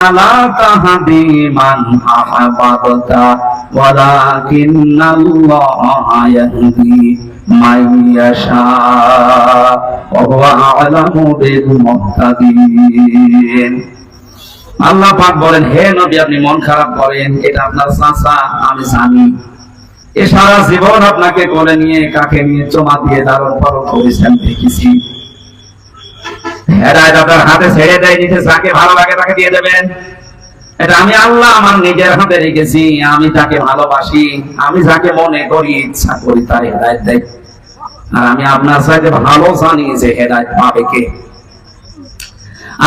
লা তাহদি মান আহবাবতা ওয়ালাকিন্নাল্লাহা ইয়াহদি মান ইয়াশা ওয়া হুয়া আ'লামু বিল মুহতাদিন। আল্লাহ পাক বলেন, হে নবী, আপনি মন খারাপ করেন, এটা আপনার চাচা, আমি জানি। এ সারা জীবন আপনাকে কোলে নিয়ে কাকে নিয়ে চমা দিয়ে দারুণ পালন করেছেন দেখেছি। হেদায়েত আপনার হাতে ছেড়ে দেয়, নিজে যাকে ভালো লাগে তাকে দিয়ে দেবেন। এটা আমি আল্লাহ আমার নিজের হাতে রেখেছি, আমি তাকে ভালোবাসি, আমি যাকে মনে করি ইচ্ছা করি তাই হেদায়েত দেয়। আর আমি আপনার চাইতে ভালো জানি যে হেদায়েত পাবে কে।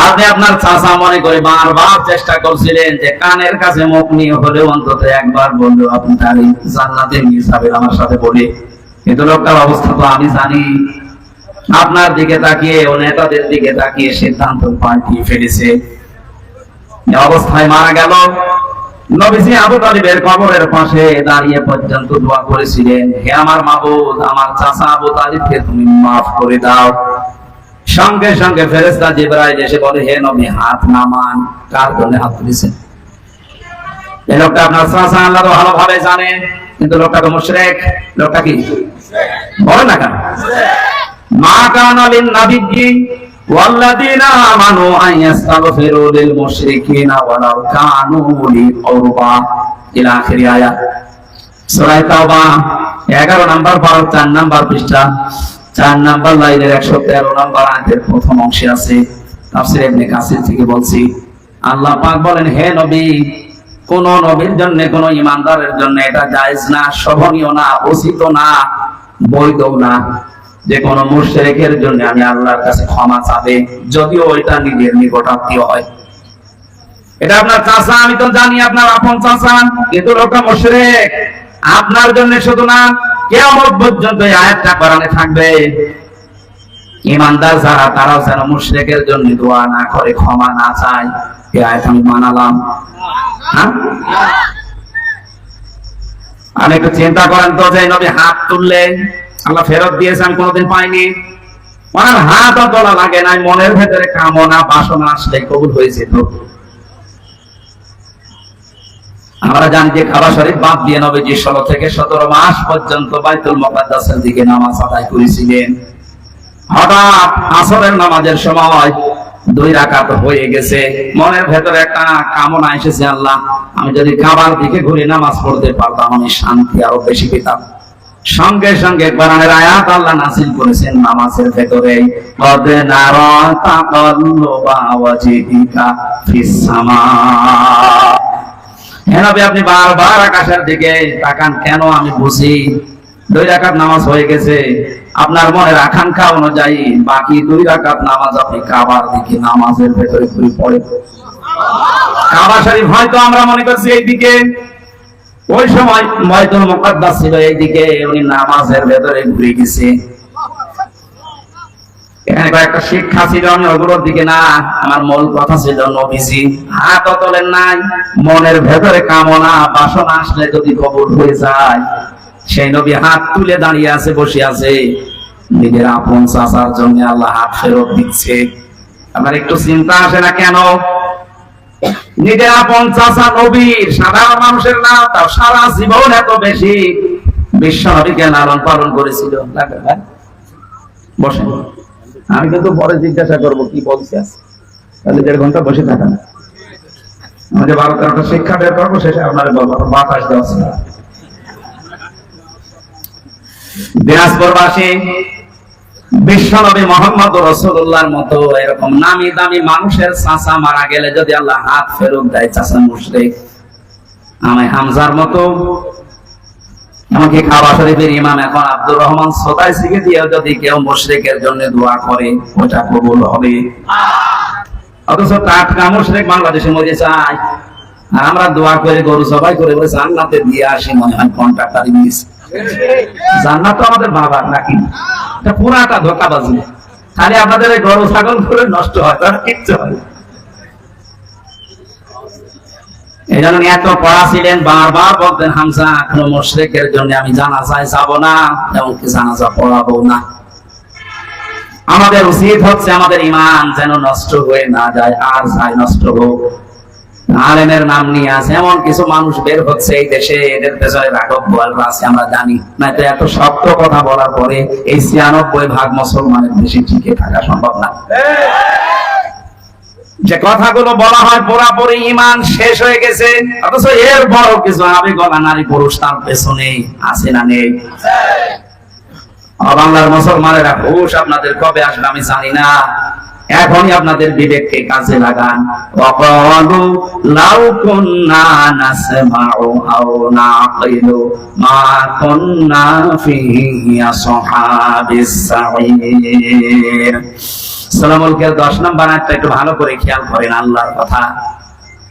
আপনি আপনার চাচা মনে করে বারবার চেষ্টা করছিলেন যে কানের কাছে মুখ নিয়ে হলেও অন্তত একবার বললেও আপনি তার জান্নাতে নিয়ে যাবেন আমার সাথে বলে, কিন্তু লোকটার অবস্থা তো আমি জানি। আপনার দিকে তাকিয়ে ও নেতাদের দিকে তাকিয়ে সিদ্ধান্ত পাল্টিয়ে ফেলেছে। এই অবস্থায় মারা গেল। নবীজি আবু তালিবের কবরের পাশে দাঁড়িয়ে পর্যন্ত দোয়া করেছিলেন, হে আমার মাবুদ, আমার চাচা আবু তালিবকে তুমি মাফ করে দাও। সঙ্গে সঙ্গে ফেরেশতা জিবরাইল এসে বলে, হে নবী, হাত নামান। কার জন্য হাত তুলেছেন? এই লোকটা আপনার চাচা, আল্লাহ তো ভালোভাবে জানেন, কিন্তু লোকটা তো মুশরিক। লোকটা কি বলে না কেন? মা কানা লিন নাবিয়্যি ওয়াল্লাযীনা আমানু আন ইস্তাগফিরু লিল মুশরিকিনা ওয়ালাউ কানু উলি কুরবা ইলা আখির আয়াত। সূরা তাওবা 11 নম্বর পারা 4 নম্বর পৃষ্ঠা 4 নম্বর লাইনের 113 নম্বর আয়াতের প্রথম অংশে আছে। তাফসীর ইবনে কাসির থেকে বলছি, আল্লাহ পাক বলেন, হে নবী, কোন নবীর জন্য, কোন ঈমানদারের জন্য এটা জায়েজ না, শোভনীয় না, উচিত না, বৈধ না যে কোন মুশরিকের জন্য আমি আল্লাহর কাছে ক্ষমা চাবে, যদিও এটা নিজের নিকটাত্মীয় হয়। এটা আপনার চাচা, আমি তো জানি আপনার আপন চাচা, কিন্তু লোকটা মুশরিক। আপনার জন্য শুধু না, কিয়ামত পর্যন্ত এই আয়াতটা কোরআনে থাকবে। ঈমানদার যারা, তারাও যেন মুশরিকের জন্য দোয়া না করে, ক্ষমা না চায়। এই আয়াত আমি মানালাম। আমি একটু চিন্তা করেন তো, যে নবী হাত তুললেন, আল্লাহ ফেরত দিয়েছে, আমি কোনোদিন পাইনি। ওনার হাত তোলা লাগে নাই, মনের ভেতরে কামনা বাসনা আসলে কবুল হয়েছে। তো আমরা জানি যে কাবা শরীফ বাদ দিয়ে নবীজি 16 থেকে 17 মাস পর্যন্ত বাইতুল মুকাদ্দাসের দিকে নামাজ আদায় করেছিলেন। হঠাৎ আসরের নামাজের সময় 2 রাকাত হয়ে গেছে, মনের ভেতরে একটা কামনা এসেছে, আল্লাহ, আমি যদি কাবার দিকে ঘুরে নামাজ পড়তে পারতাম, আমি শান্তি আরো বেশি পেতাম। সঙ্গে সঙ্গে কোরআনের আয়াত আল্লাহ নাযিল করেছেন নামাজের ভেতরে, কদ নারা তাকাল্লুবা ওয়াজহিকা ফিস সামা। হে নবী, আপনি বারবার আকাশের দিকে তাকান কেন? আমি বুঝি 2 রাকাত নামাজ হয়ে গেছে, আপনার মনের আকাঙ্ক্ষা অনুযায়ী বাকি 2 রাকাত নামাজ আপনি কাবার দিকে নামাজের ভেতরে ঘুরে পড়ে। কাবা শরীফ হয়তো আমরা মনে করছি এইদিকে, ওই সময় বাইতুল মুকাদ্দাস ছিল এইদিকে, উনি নামাজের ভেতরে ঘুরে গেছে। এখানে কয়েকটা শিক্ষা ছিল, আমি ওগুলোর দিকে না, আমার মূল কথা ছিল নবীজি হাত তোলেন নাই। মনের ভেতরে কামনা বাসনা আসলে যদি কবুল হয়ে যায়, সেই নবী হাত তুলে দাঁড়িয়ে আছে, বসে আছে, নিজের আপন চাচার জন্য আল্লাহ হাত ফেরত দিচ্ছে। আমার একটু চিন্তা আসে না কেন? নিজের আপন চাচা নবীর, সাধারণ মানুষের না, তার সারা জীবন এত বেশি বিশ্ব নবীকে লালন পালন করেছিল। বসেন, আমি কিন্তু পরে জিজ্ঞাসা করবো কি বলছে, তাহলে 1.5 ঘন্টা বসে থাকা না, আমাদের 12-13টা শিক্ষা বের করবো, শেষে আপনার বাতাস দেওয়া ছিল। দিনাজপুরবাসী বিশ্বনবী মুহাম্মদ রাসূলুল্লাহর মতো এরকম নামি দামি মানুষের চাচা মারা গেলে যদি আল্লাহ হাত ফেরত দেয়, চাচা মুশরিক। আমি হামজার মতো, এমনকি কাবা শরীফের ইমাম এখন আব্দুর রহমান সোতাইসিকে দিয়ে যদি কেউ মুশরিকের জন্য দোয়া করে, ওটা কবুল হবে। অথচ টাটকা মুশরিক বাংলাদেশে মরে যায়, আর আমরা দোয়া করে গরু জবাই করে বলে জান্নাতে দিয়ে আসি, মনে হয় কন্ট্রাক্টর মিস। জান্নাত তো আমাদের বাবার নাকি? এটা পুরাটা ধোঁকাবাজি। খালি আপনাদের গরু ছাগল করে নষ্ট হয়, তার কিচ্ছু হয়। এই জন্য এত পড়া ছিলেন, বারবার বলতেন, হামজা, কোন মুশরিকের জন্য আমি জানাজায় যাব না, এমনকি জানাজা পড়াবো না। আমাদের উচিত হচ্ছে আমাদের ঈমান যেন নষ্ট হয়ে না যায়, আর যায় নষ্ট হোক। আলেমের নাম নিয়ে আছে এমন কিছু মানুষ বের হচ্ছে এই দেশে, এদের পেছনে রাঘব বোয়ালরা আছে আমরা জানি না। তো এত শক্ত কথা বলার পরে এই ৯৬% মুসলমানের দেশে টিকে থাকা সম্ভব না। যে কথাগুলো বলা হয় পুরাপুরি ঈমান শেষ হয়ে গেছে, অথচ এর বড় কিছু আবেগলা নারী পুরুষ তার পেছনে আছে না নেই? বাংলার মুসলমানেরা হুশ আপনাদের কবে আসবে আমি জানি না, এখনই আপনাদের বিবেককে কাজে লাগান। ওয়াকালু লাউ কুন্না নাসমাউ আও নাকিলু মা কুন্না ফি আসহাবিস সাঈর। সূরা মুলকের 10 নম্বর আয়াতটা একটু ভালো করে খেয়াল করেন আল্লাহর কথা।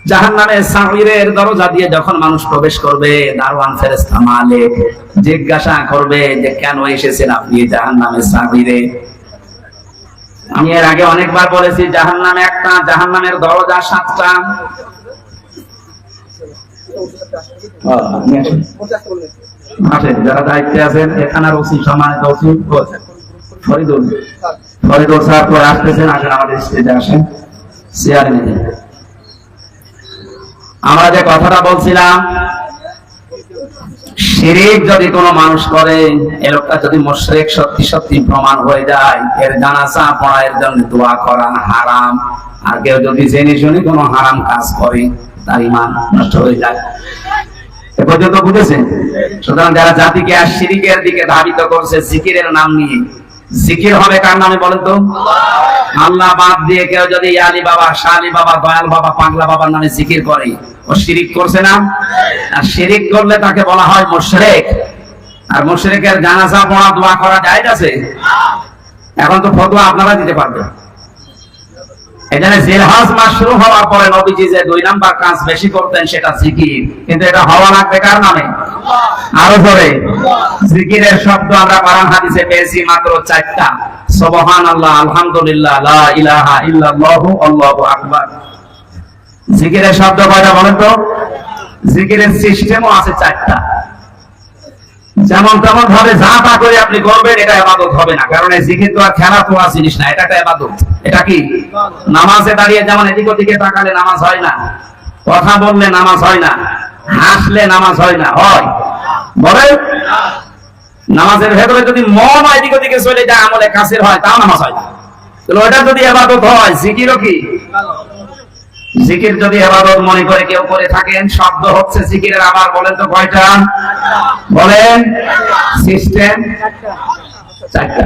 জাহান্নামের সাঈরের দরজা দিয়ে যখন মানুষ প্রবেশ করবে, দারওয়ান ফেরেশতা মালিক জিজ্ঞাসা করবে যে কেন এসেছেন আপনি জাহান্নামের সাঈরে? আমি এর আগে অনেকবার বলেছি জাহান্নাম একটা, জাহান্নামের দরজা 7টা। আসেন যারা দায়িত্বে আছেন, এখানার ওসি সম্মানিত ওসি ফরিদুল স্যার পরে আসতেছেন, আসেন আমাদের স্টেজে আসেন, চেয়ারে নিয়ে। আমরা যে কথাটা বলছিলাম, শিরিক যদি কোনো মানুষ করে, এ লোকটা যদি মুশরিক সত্যি সত্যি প্রমাণ হয়ে যায়, এর জানাজা পড়া, এর জন্য দোয়া করা হারাম। আর কেউ যদি জেনে শুনে কোনো হারাম কাজ করে, তার ঈমান নষ্ট হয়ে যায়। এ পর্যন্ত বুঝেছেন? সুতরাং যারা জাতিকে আর শিরিকের দিকে ধাবিত করছে জিকিরের নাম নিয়ে, জিকির হবে কার নামে বলেন তো? আল্লাহ বাদ দিয়ে কেউ যদি আলী বাবা, শাহ আলী বাবা, দয়াল বাবা, পাগলা বাবার নামে জিকির করে, ও শিরিক করছে না? আর শিরিক করলে তাকে বলা হয় মুশরিক। আর মুশরিকের জানাজা পড়া, দোয়া করা জায়েজ আছে? এখন তো ফতোয়া আপনারা দিতে পারবেন। এখানে জিলহজ মাস শুরু হওয়ার পরে নবীজি যে 2 নাম্বার কাজ বেশি করতেন সেটা জিকির, কিন্তু এটা হওয়া লাগবে কার নামে? আরো ধরে জিকিরের শব্দ আমরা কোরআন হাদিসে পেয়েছি মাত্র 4টা, সুবহানাল্লাহ, আলহামদুলিল্লাহ, লা ইলাহা ইল্লাল্লাহু, আল্লাহু আকবার। জিকিরের শব্দ কয়টা বলেন তো? জিকিরের সিস্টেমও আছে 4টা। যেমন তেমন ভাবে যা তা করে আপনি করবেন, এটা ইবাদত হবে না। কারণ এই জিকির তো আর খেলাধুলা জিনিস না, এটা একটা ইবাদত। এটা কি? নামাজে দাঁড়িয়ে যেমন এদিক ওদিকে তাকালে নামাজ হয় না, কথা বললে নামাজ হয় না, হাসলে নামাজ হয় না, হয়? বলেন। নামাজের ভেতরে যদি মন এদিক ওদিকে চলে যায়, আমলে কাসির হয়, তাও নামাজ হয় না। তাহলে ওটা যদি ইবাদত হয়, জিকিরও কি? জিকির যদি ইবাদত মনে করে কেউ করে থাকেন, শব্দ হচ্ছে জিকিরের, আবার বলেন তো কয়টা? বলেন। সিস্টেম 4টা।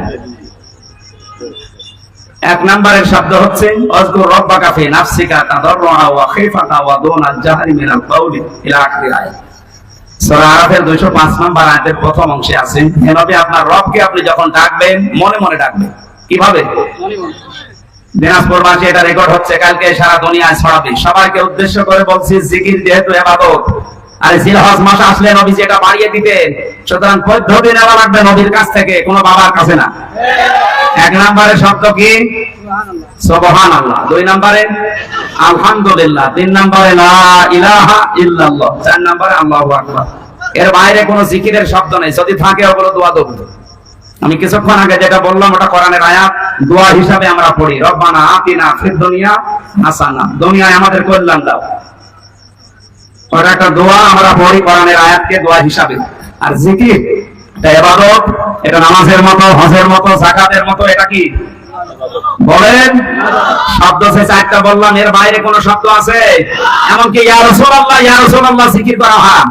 1 নম্বরের শব্দ হচ্ছে আযকুর রাব্বাকা ফি নাফসিকা তাদাররুআ ওয়া খিফাতা ওয়া দুনাল জাহরি মিনাল কওলি ইলা আখির আয়াত। সূরা আরাফের 205 নম্বর আয়াতের প্রথম অংশে আছে, হে নবী আপনার রবকে আপনি যখন ডাকবেন মনে মনে ডাকবেন। কিভাবে? মনে মনে। দিনাজপুর মাসে এটা রেকর্ড হচ্ছে, কালকে সারা দুনিয়ায় ছড়াবে। সবাইকে উদ্দেশ্য করে বলছি জিকির যেহেতু ইবাদত, আর জিলহজ মাস আসলে নবীজি এটা বাড়িয়ে দিতেন। সুতরাং পদ্ধতি নেওয়া লাগবে নবীর কাছ থেকে, কোনো বাবার কাছে না। 1 নম্বরের শব্দ কি? সুবহানাল্লাহ। 2 নম্বরে আলহামদুলিল্লাহ। 3 নম্বরে লা ইলাহা ইল্লাল্লাহ। 4 নম্বরে আল্লাহু আকবার। এর বাইরে কোনো জিকিরের শব্দ নেই, যদি থাকে ওগুলো দোয়া দেব। আমি কিছুক্ষণ আগে যেটা বললাম ওটা কোরআনের আয়াত, দোয়া হিসাবে আমরা পড়ি রব্বানা আতিনা ফিদ দুনিয়া হাসানা, দুনিয়ায় আমাদের কল্যাণ দাও। ওটা একটা দোয়া, আমরা পড়ি কোরআনের আয়াতকে দোয়া হিসাবে। আর জিকির এটা ইবাদত, এটা নামাজের মতো, হজের মতো, যাকাতের মতো। এটা কি বলেন? শব্দ সে 4টা বললাম, এর বাইরে কোন শব্দ আছে? এমনকি ইয়া রাসূলুল্লাহ, ইয়া রাসূলুল্লাহ জিকির করা হারাম।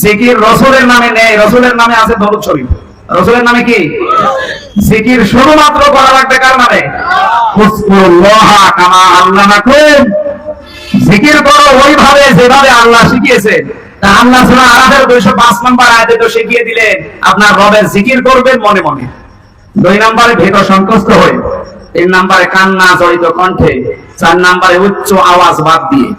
জিকির রাসূলের নামে নেই, রাসূলের নামে আছে দরুদ শরীফ। রাসূলের নামে কি জিকির? শুধুমাত্র করা লাগবে কার নামে? উযকুরুল্লাহ কামা আল্লামাকুম। জিকির করো ওইভাবে যেভাবে আল্লাহ শিখিয়েছেন। তা আল্লাহ সূরা আরাফের 205 নম্বর আয়াতে তো শিখিয়ে দিলেন আপনার রবের জিকির করবেন মনে মনে। 2 নম্বরে ভেতর সন্তুষ্ট হয়ে, 3 নম্বরে কান্না জড়িত কণ্ঠে, 4 নম্বরে উচ্চ আওয়াজ বাদ দিয়ে।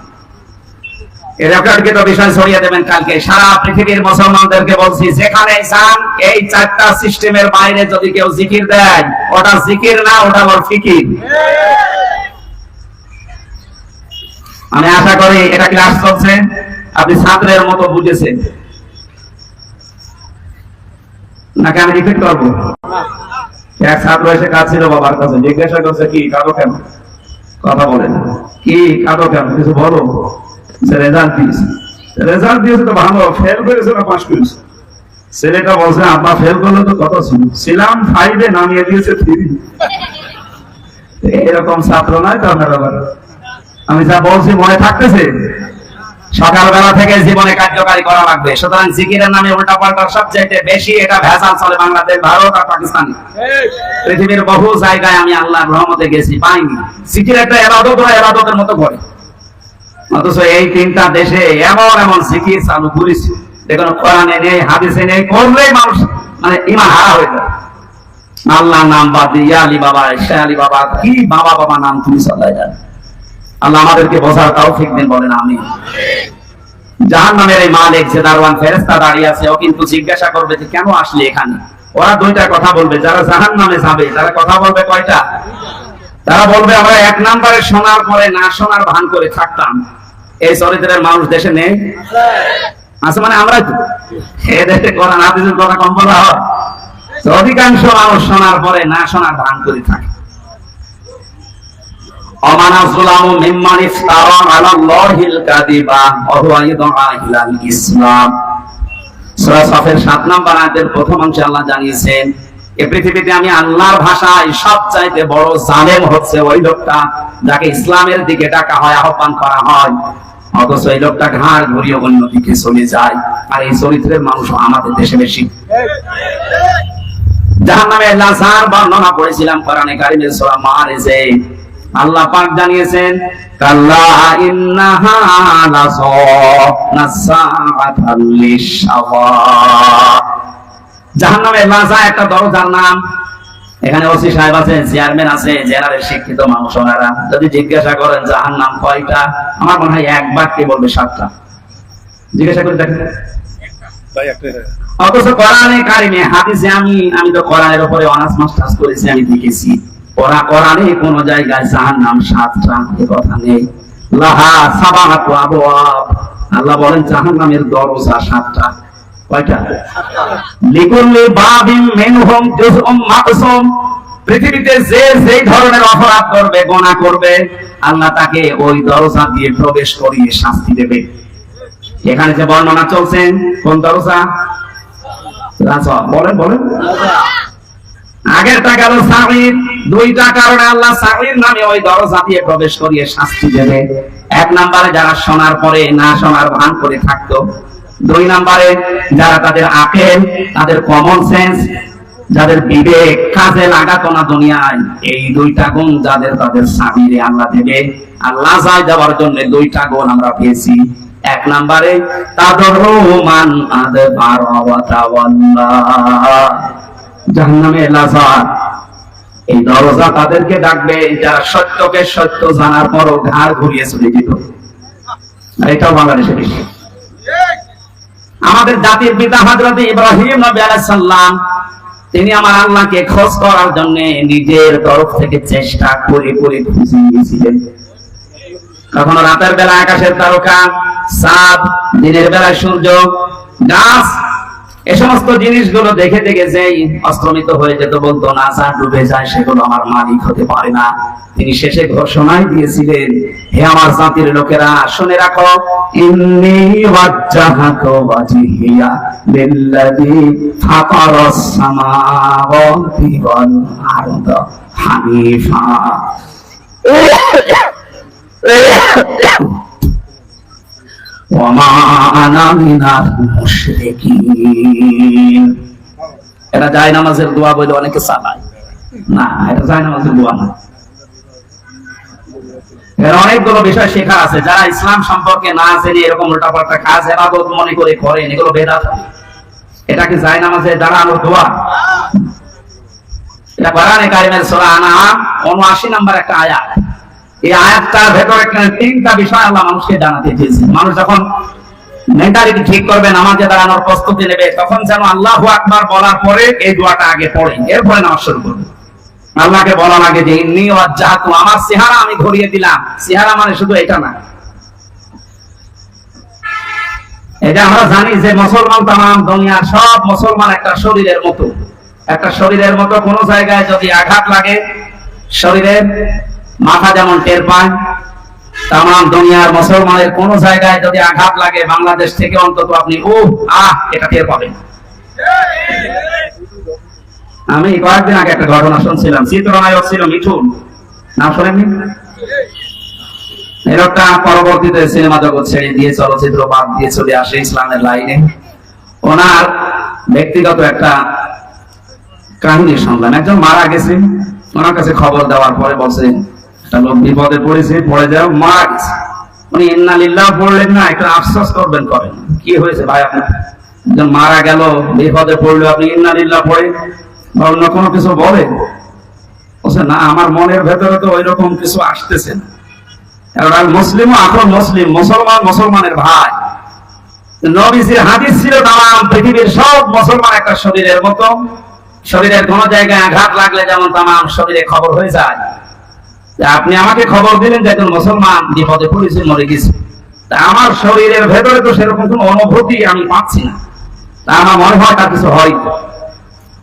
এর রেকর্ডকে তো বিষয় ছড়িয়ে দেবেন কালকে। সারা পৃথিবীর মুসলমানদেরকে বলছি, যেখানে যান এই 4টা সিস্টেমের বাইরে যদি কেউ জিকির দেয়, ওটা জিকির না, ওটা হলো ফিকির। আমি আশা করি এটা ক্লাস চলছে, আপনি ছাত্রের মতো বুঝেছেন। নাকি আমি রিপিট করবো? এক ছাত্র এসে কাঁদছিল বাবার কাছে, জিজ্ঞাসা করছে কি কাঁদো কেন? কথা বলেন কি কাঁদো কেন, কিছু বলো। যে রেজাল্ট দিয়েছে তো ভালো, ফেল করেছে না পাস করেছে? ছেলেটা বলছে আব্বা ফেল করলে তো কত ছিলাম 5-এ, নামিয়ে দিয়েছে 3। এরকম ছাত্র নয় তো আপনার আবার। আমি যা বলছি মনে থাকতেছে? সকালবেলা থেকে জীবনে কার্যকারী করা লাগবে। সুতরাং জিকিরের নামে উল্টাপাল্টা সবচেয়ে বেশি এটা ভেজাল চলে বাংলাদেশ, ভারত আর পাকিস্তান। পৃথিবীর বহু জায়গায় আমি আল্লাহর রহমতে গেছি, পাইনি। জিকির একটা ইবাদত, ওরা ইবাদতের মতো করে। অথচ এই 3টা দেশে এমন এমন জিকির চালু করেছে, যেগুলো কোরআনে নেই, হাদিসে নেই, করলেই মানুষ মানে ঈমান হারা হয়ে যায়। আল্লাহর নাম বাদ দিয়ে আলী বাবা, শাহ আলী বাবা, কি বাবা বাবা নাম তুমি চলাই যান। আল্লাহ আমাদেরকে বোঝার তৌফিক দিন, বলেন আমিন। জাহান্নামের এই মালিক যে দারওয়ান ফেরেশতা দাঁড়িয়ে আছে, ও কিন্তু জিজ্ঞাসা করবে যে কেন আসলে এখানে। ওরা 2টা কথা বলবে, যারা জাহান্নামে যাবে তারা কথা বলবে কয়টা? তারা বলবে আমরা 1 নম্বরে শোনার পরে না শোনার ভান করে থাকতাম। এই চরিত্রের মানুষ দেশে নেই, আছে মানে আমরা তো এদেশে কোরআন হাদিসের কথা কম বলা হয়। অধিকাংশ মানুষ শোনার পরে না শোনার ভান করে থাকে। সূরা সাফের 7 নম্বর আয়াতের প্রথম অংশে আল্লাহ জানিয়েছেন, এই পৃথিবীতে আমি আল্লাহর ভাষায় সবচাইতে বড় জালেম হচ্ছে ওই লোকটা যাকে ইসলামের দিকে ডাকা হয়, আহ্বান করা হয়, অথচ এই লোকটা ঘাড় ঘুরিয়ে অন্যদিকে চলে যায়। আর এই চরিত্রের মানুষ আমাদের দেশে বেশি। জাহান্নামের লাশার বর্ণনা পড়েছিলাম কোরআনে কারীমের সূরা মাআরিজে। আল্লাহ পাক জানিয়েছেন, কাল্লা ইন্নাহা লাসাআতাল লিশাওয়া। জাহান্নামের লাশা একটা দরজার নাম। এখানে ওসি সাহেব আছে, চেয়ারম্যান আছে, জেনারেল শিক্ষিত মানুষ ওনারা যদি জিজ্ঞাসা করেন জাহান্নাম কয়টা, আমার মনে হয় এক বাক্যে বলবে 7টা। জিজ্ঞাসা করে দেখেন। অথচ কোরআনে কারিমে, হাদিসে আমি তো কোরআনের উপরে অনার্স মাস্টার্স করেছি, আমি দেখেছি ওরা কোরআনে কোন জায়গায় জাহান্নাম 7টা এ কথা নেই। লাহা সাবাহাতু আবওয়াব, আল্লাহ বলেন জাহান্নামের দরজা 7টা। কয়টা? লিকুল্লি বাবিন মিনহুম জুজউম মাকসুম। পৃথিবীতে যে যেই ধরনের অপরাধ করবে, গুনাহ করবে, আল্লাহ তাকে ওই দরজা দিয়ে প্রবেশ করিয়ে শাস্তি দেবে। এখানে যে বর্ণনা চলছেন, কোন দরজা? বলেন বলেন। আগেরটা গেল সাগীর। 2টা কারণে আল্লাহ সাগীর নামে ওই দরজা দিয়ে প্রবেশ করিয়ে শাস্তি দেবে। 1 নম্বরে যারা শোনার পরে না শোনার ভান করে থাকতো। 2 নম্বরে যারা তাদের আকল, তাদের কমন সেন্স, যাদের বিবেক কাজে লাগাতো না দুনিয়ায়, এই 2টা গুণ যাদের তাদের সাগীরে আল্লাহ দেবে। আল্লাহ যায় দেওয়ার জন্য 2টা গুণ আমরা পেয়েছি। 1 নম্বরে তাদরুমান আদবার ওয়া তাওয়াল্লা। জাহান্নামের লাশা, এই দরজা তাদেরকে ডাকবে যারা সত্যকে সত্য জানার পরও ঘাড় ঘুরিয়ে চলে যেত। এটাও বাংলাদেশে বেশি। আমাদের জাতির পিতা হযরত ইব্রাহিম নবী আলাইহিস সালাম, তিনি আমার আল্লাহকে খোঁজ করার জন্য নিজের তরফ থেকে চেষ্টা করে করে খুঁজে নিয়েছিলেন। কখনো রাতের বেলা আকাশের তারকা, চাঁদ, দিনের বেলা সূর্য, গাছ, এই সমস্ত জিনিসগুলো দেখে দেখে যেই অস্তমিত হয়ে যেত, বলতো না যা ডুবে যায় সেগুলো আমার মালিক হতে পারে না। তিনি শেষে ঘোষণাই দিয়েছিলেন, হে আমার জাতির লোকেরা শুনে রাখো, ইন্নী ওয়াজ্জাহাতু ওয়াজহিয়া লিল্লাযী ফাতারাস সামাওয়াতি ওয়াল আরদা হানিফা। এটা জায়নামাজের দোয়া বলে অনেকে চালায় না, এটা জায়নামাজের দোয়া না। এর অনেকগুলো বিষয় শেখা আছে। যারা ইসলাম সম্পর্কে না জেনে এরকম উল্টাপাল্টা কাজ ইবাদত মনে করে করেন, এগুলো বেদাত। এটাকে জায়নামাজে দাঁড়ানোর দোয়া। এটা কোরআনে কারিমের সূরা আনআম ৭৯ নম্বর একটা আয়াত। এই আয়াতটার ভেতরে 3টা বিষয় আল্লাহ মানুষকে জানাতে চেয়েছেন। মানুষ যখন মেন্টালিটি ঠিক করবে, নামাজে দাঁড়ানোর প্রস্তুতি নেবে, তখন যেন আল্লাহু আকবার বলার পরে এই দোয়াটা আগে পড়ে, এরপরে নামাজ শুরু করবে। আল্লাহকে বলার আগে যে ইন্নী ওয়াজ্জাহাতু, আমার চেহারা আমি ধরিয়ে দিলাম। চেহারা মানে শুধু এটা না। এটা আমরা জানি যে মুসলমান, তামাম দুনিয়ার সব মুসলমান একটা শরীরের মতো। একটা শরীরের মতো কোন জায়গায় যদি আঘাত লাগে শরীরের, মাথা যেমন টের পায়, তাম দুনিয়ার মুসলমানের কোন জায়গায় যদি আঘাত লাগে বাংলাদেশ থেকে অন্তত আপনি এটা টের পাবেন। আমি কয়েকদিন আগে একটা ঘটনা শুনছিলাম, চিত্রনায়ক ছিল মিঠুন, নাম শোনেননি? এরকটা পরবর্তীতে সিনেমা জগৎ ছেড়ে দিয়ে চলচ্চিত্র বাদ দিয়ে চলে আসে ইসলামের লাইনে। ওনার ব্যক্তিগত একটা কাহিনী শুনলাম, একজন মারা গেছে, ওনার কাছে খবর দেওয়ার পরে বলছে একটা লোক বিপদে পড়েছে, পড়ে যাও, মারা গেছে। উনি ইন্না লিল্লাহ পড়লেন না, একটু আফসোস করবেন করেন, কি হয়েছে ভাই আপনার? একজন মারা গেল, বিপদে পড়লো, আপনি ইন্না লিল্লাহ পড়ে বা অন্য কোনো কিছু বলে? বলছে না, আমার মনের ভেতরে তো ওই রকম কিছু আসতেছে না। মুসলিম এখন মুসলিম, মুসলমান মুসলমানের ভাই। নবীজির হাদিস ছিল তাম পৃথিবীর সব মুসলমান একটা শরীরের মতো, শরীরের কোন জায়গায় আঘাত লাগলে যেমন তাম শরীরে খবর হয়ে যায়। আপনি আমাকে খবর দিলেন যে একজন মুসলমান বিপদে পড়েছে, মরে গেছে, আমার শরীরের ভেতরে তো সেরকম কোন অনুভূতি আমি পাচ্ছি না, তা আমার মনে হয় তার কিছু হয়।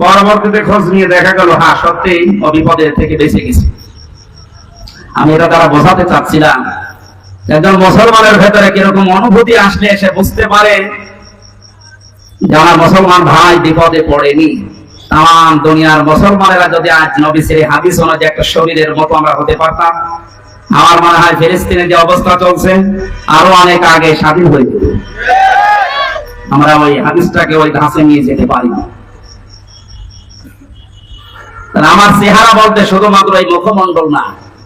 পরবর্তীতে খোঁজ নিয়ে দেখা গেল হ্যাঁ সত্যি ও বিপদের থেকে বেঁচে গেছে। আমি এটা তারা বোঝাতে চাচ্ছিলাম, একজন মুসলমানের ভেতরে কিরকম অনুভূতি আসলে সে বুঝতে পারে যে আমার মুসলমান ভাই বিপদে পড়েনি। তাম দুনিয়ার মুসলমানেরা যদি আজ নবীর হাদিস অনুযায়ী একটা শরীরের মতো আমরা হতে পারতাম, আমার মনে হয় ফিলিস্তিনে যে অবস্থা চলছে আরো অনেক আগে স্বাধীন হয়ে যেত। আমরা ওই হাদিসটাকে ওই ধাঁচে নিয়ে যেতে পারি। আমার চেহারা বলতে শুধুমাত্র এই মুখমণ্ডল না,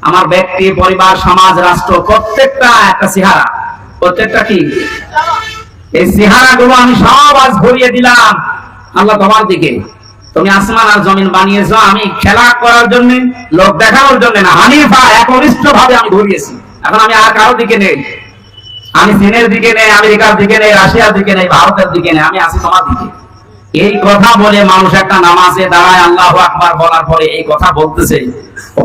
আমার ব্যক্তি, পরিবার, সমাজ, রাষ্ট্র প্রত্যেকটা একটা চেহারা, প্রত্যেকটা কি এই চেহারা গুলো আমি সব আজ ঘুরিয়ে দিলাম আল্লাহ তোমার দিকে। তুমি আসমান আর জমিন বানিয়েছো, আমি খেলা করার জন্য, লোক দেখানোর জন্য না, হানিফা একনিষ্ঠ ভাবে আমি ঘুরিয়েছি। এখন আমি আর কারোর দিকে নেই, আমি চীনের দিকে নেই, আমেরিকার দিকে নেই, রাশিয়ার দিকে নেই, ভারতের দিকে নেই, আমি আছি তোমার দিকে। এই কথা বলে মানুষ একটা নামাজে দাঁড়ায় আল্লাহু আকবার বলার পরে এই কথা বলতেছে,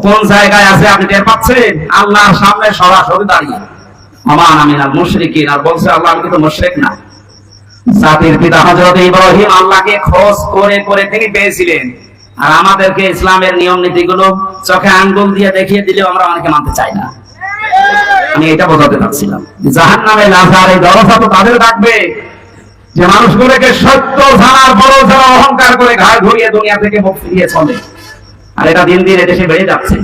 কোন জায়গায় আছে আপনি টের পাচ্ছেন? আল্লাহর সামনে সরাসরি দাঁড়িয়ে আমান আমিনাল মুশরিকিন, আর বলছে আল্লাহ আমি তো মুশরিক না। জাতির পিতা হযরত ইব্রাহিম আল্লাহকে খোঁজ করে করে তিনি পেয়েছিলেন, আর আমাদেরকে ইসলামের নিয়ম নীতিগুলো চোখে আঙ্গুল দিয়ে দেখিয়ে দিলেও আমরা অনেকে মানতে চাই না। আমি এটা বোঝাতে চাচ্ছিলাম, জাহান্নামে লাজার এই দরজা তো তাদের ডাকবে যে মানুষগুলোকে সত্য জানার বড় যারা অহংকার করে ঘাড় ঘুরিয়ে দুনিয়া থেকে মুখ ফিরিয়ে চলে। আর এটা দিন দিন এদেশে বেড়ে যাচ্ছে।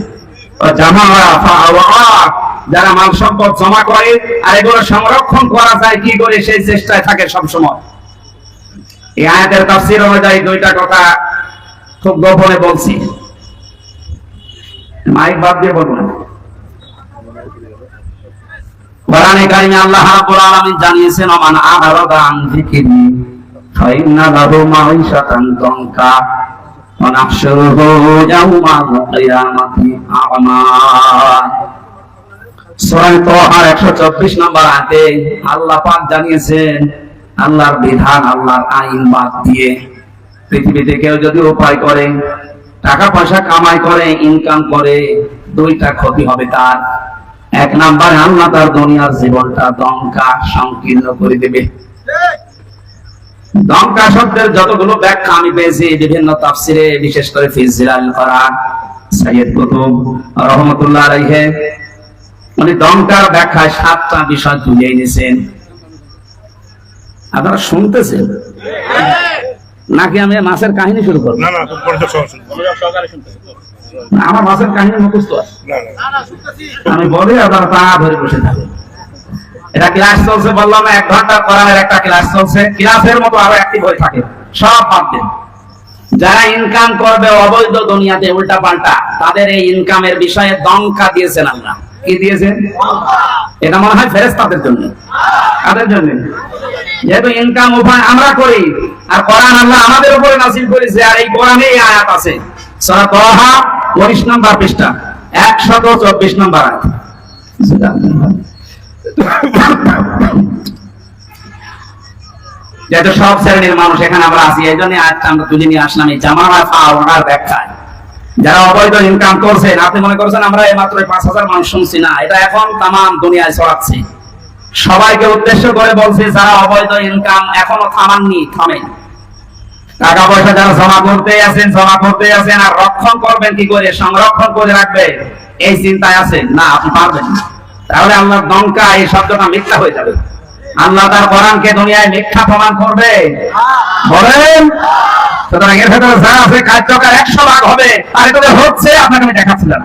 যারা মাল সম্পদ জমা করে আর এগুলো সংরক্ষণ করা যায় কি করে সেই চেষ্টায় থাকে সবসময়। এই আয়াতের তাফসীর অনুযায়ী দুইটা কথা খুব গোপনে বলছি, মাইক বাদ দিয়ে বলবো না। কোরআনে কারিমে আল্লাহ রাব্বুল আলামিন জানিয়েছেন মান আ'রাদা আন যিকরি ফাইন্না লাহু মাঈশাতান দানকা ওয়া নাহশুরুহু ইয়াওমাল কিয়ামাতি আ'মা। সূরা তাহা 124 নম্বর আয়াতে আল্লাহ পাক জানিয়েছেন আল্লাহর বিধান, আল্লাহর আইন বাদ দিয়ে পৃথিবীতে কেউ যদি উপায় করে, টাকা পয়সা কামাই করে, ইনকাম করে, দুইটা ক্ষতি হবে তার। এক নাম্বার, আল্লাহ তার দুনিয়ার জীবনটা দঙ্কা সংকীর্ণ করে দেবে। দঙ্কা শব্দের যতগুলো ব্যাখ্যা আমি পেয়েছি বিভিন্ন তাফসিরে, বিশেষ করে ফি জিলাল কোরআন সাইয়্যিদ কুতুব রাহমাতুল্লাহ আলাইহি, মানে দঙ্কার ব্যাখ্যায় 7টা বিষয় তুলে এনেছেন। আপনারা শুনতেছেন নাকি আমি মাছের কাহিনী শুরু করব? না না, আমার মাছের কাহিনী মুখস্থ আছে, আমি বলি আপনারা তা ধরে বসে থাকেন। এটা ক্লাস চলছে, বললাম 1 ঘন্টা কোরআনের একটা ক্লাস চলছে, ক্লাসের মতো আরো অ্যাক্টিভ হয়ে থাকে। সব বাদ দেন, যারা ইনকাম করবে অবৈধ দুনিয়াতে উল্টা পাল্টা, তাদের এই ইনকামের বিষয়ে দঙ্কা দিয়েছেন আল্লাহ। কি দিয়েছেন? এটা মনে হয় ফেরেশতাদের জন্য। কাদের জন্য? যেহেতু ইনকাম উপায় আমরা করি, আর কোরআন আল্লাহ আমাদের উপরে নাযিল করেছে, আর এই কোরআনে এই আয়াত আছে সূরা তাহা 19 নম্বর পৃষ্ঠা 124 নম্বর আয়াত। যেহেতু সব শ্রেণীর মানুষ এখানে আমরা আছি, এই জন্য আয়াতটা আমরা তুলে নিয়ে আসলাম এই জামানা ফাওয়ার ব্যাখ্যায়। যারা অবৈধ ইনকাম করছেন, আপনি মনে করছেন আমরা এই মাত্র 5000 মানুষ শুনছি, না, এটা এখন তাম দুনিয়ায় ছড়াচ্ছে। সবাইকে উদ্দেশ্য করে বলছে যারা অবৈধ ইনকাম এখনো থামাননি, থামেন। টাকা পয়সা যারা জমা করতে আছেন, আর রক্ষণ করবেন কি করে, সংরক্ষণ করে রাখবে, এই চিন্তায় আছেন না, আপনি পারবেন না। তাহলে আল্লাহর দঙ্কা এই শব্দটা মিথ্যা হয়ে যাবে। আল্লাহ তার কোরআনকে দুনিয়ায় মিথ্যা প্রমাণ করবে, বলেন? সুতরাং এর ভেতরে যা আছে কার্যকর 100 ভাগ হবে, আর এটা হচ্ছে আপনাকে আমি দেখাচ্ছিলাম।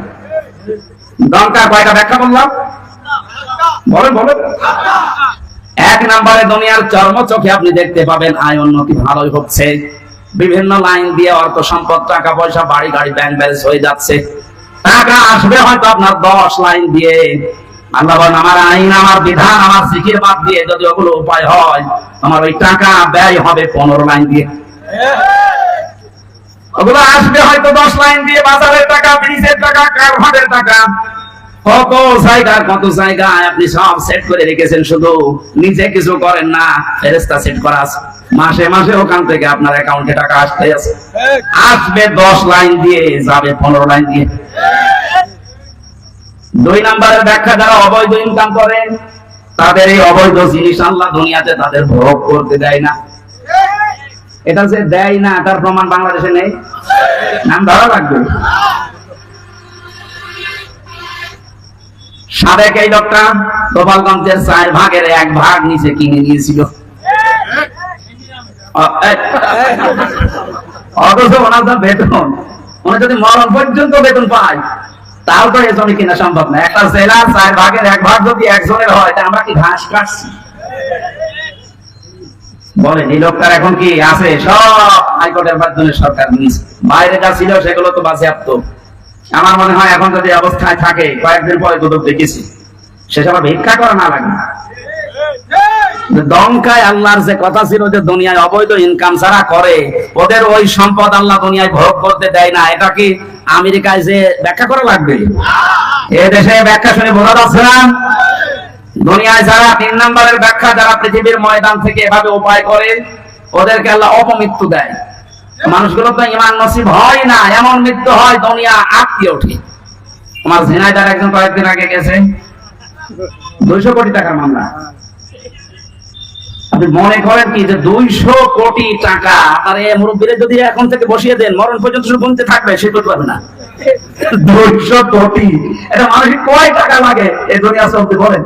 দঙ্কা কয়টা ব্যাখ্যা বললাম, বলেন বলেন। 1 নম্বরে দুনিয়ার চর্ম চোখে আপনি দেখতে পাবেন আয় উন্নতি ভালোই হচ্ছে, বিভিন্ন লাইন দিয়ে অর্থ সম্পদ, টাকা পয়সা, বাড়ি গাড়ি, ব্যাংক ব্যালেন্স হয়ে যাচ্ছে। টাকা আসবে হয়তো আপনার 10 লাইন দিয়ে। আল্লাহ বলেন আমার আইন, আমার বিধান, আমার জিকির বাদ দিয়ে যদি ওগুলো উপায় হয়, আমার ওই টাকা ব্যয় হবে 15 লাইন দিয়ে। ওগুলো আসবে হয়তো 10 লাইন দিয়ে, বাজারের টাকা, ব্রিজের টাকা, কারখানার টাকা, কত জায়গায় আপনি সব সেট করে রেখেছেন, শুধু নিজে কিছু করেন না, ফেরেশতা সেট করা আছে। মাসে মাসে ওখান থেকে আপনার অ্যাকাউন্টে টাকা আসতে আছে, আসবে 10 লাইন দিয়ে, যাবে 15 লাইন দিয়ে। 2 নম্বরের ব্যাখ্যা, যারা অবৈধ ইনকাম করেন তাদের এই অবৈধ জিনিস আল্লাহ দুনিয়াতে তাদের ভোগ করতে দেয় না। এটা যে দেয় না তার প্রমাণ বাংলাদেশে নেই, নাম ধরা লাগবে। সাবেক এই লোকটা গোপালগঞ্জের 4 ভাগের 1 ভাগ নিচে কিনে নিয়েছিল, অথচ ওনার যা বেতন, উনি যদি মরণ পর্যন্ত বেতন পায় তাও তো এই জমি কিনা সম্ভব না। একটা জেলার 4 ভাগের 1 ভাগ যদি একজনের হয়, তা আমরা কি ঘাস কাটছি? বলেন, এই লোকটার এখন কি আছে? সব হাইকোর্টের মাধ্যমে সরকার নিয়েছে, বাইরে যা ছিল সেগুলো তো বাজেয়াপ্ত। আমার মনে হয় এখন যদি অবস্থায় থাকে, কয়েকদিন পরে দুদক দেখেছি, সেসব ভিক্ষা করা না লাগে। দঙ্কায় আল্লাহর যে কথা ছিল যে দুনিয়ায় অবৈধ ইনকাম যারা করে ওদের ওই সম্পদ আল্লাহ দুনিয়ায় ভোগ করতে দেয় না, এটা কি আমেরিকায় যে ব্যাখ্যা করা লাগবে? এ দেশে ব্যাখ্যা শুনে বোঝা যাচ্ছে না? দুনিয়ায় যারা 3 নম্বরের ব্যাখ্যা, যারা পৃথিবীর ময়দান থেকে এভাবে উপায় করে, ওদেরকে আল্লাহ অপমৃত্যু দেয়। মানুষগুলো তো ইমান নসিব হয় না, এমন মৃত্যু হয় দুনিয়া আটকে ওঠে। আমার ঝিনাইদার একজন কয়েকদিন আগে গেছে, 200 কোটি টাকার মামলা। আপনি মনে করেন কি যে 200 কোটি টাকা আর এই মুরব্বীরা যদি এখন থেকে বসিয়ে দেন, মরণ পর্যন্ত শুধু গুনতে থাকবে, সে করতে পারবে না। 200 কোটি, এটা মানুষের কয় টাকা লাগে এই দুনিয়া চলতে? বলেন।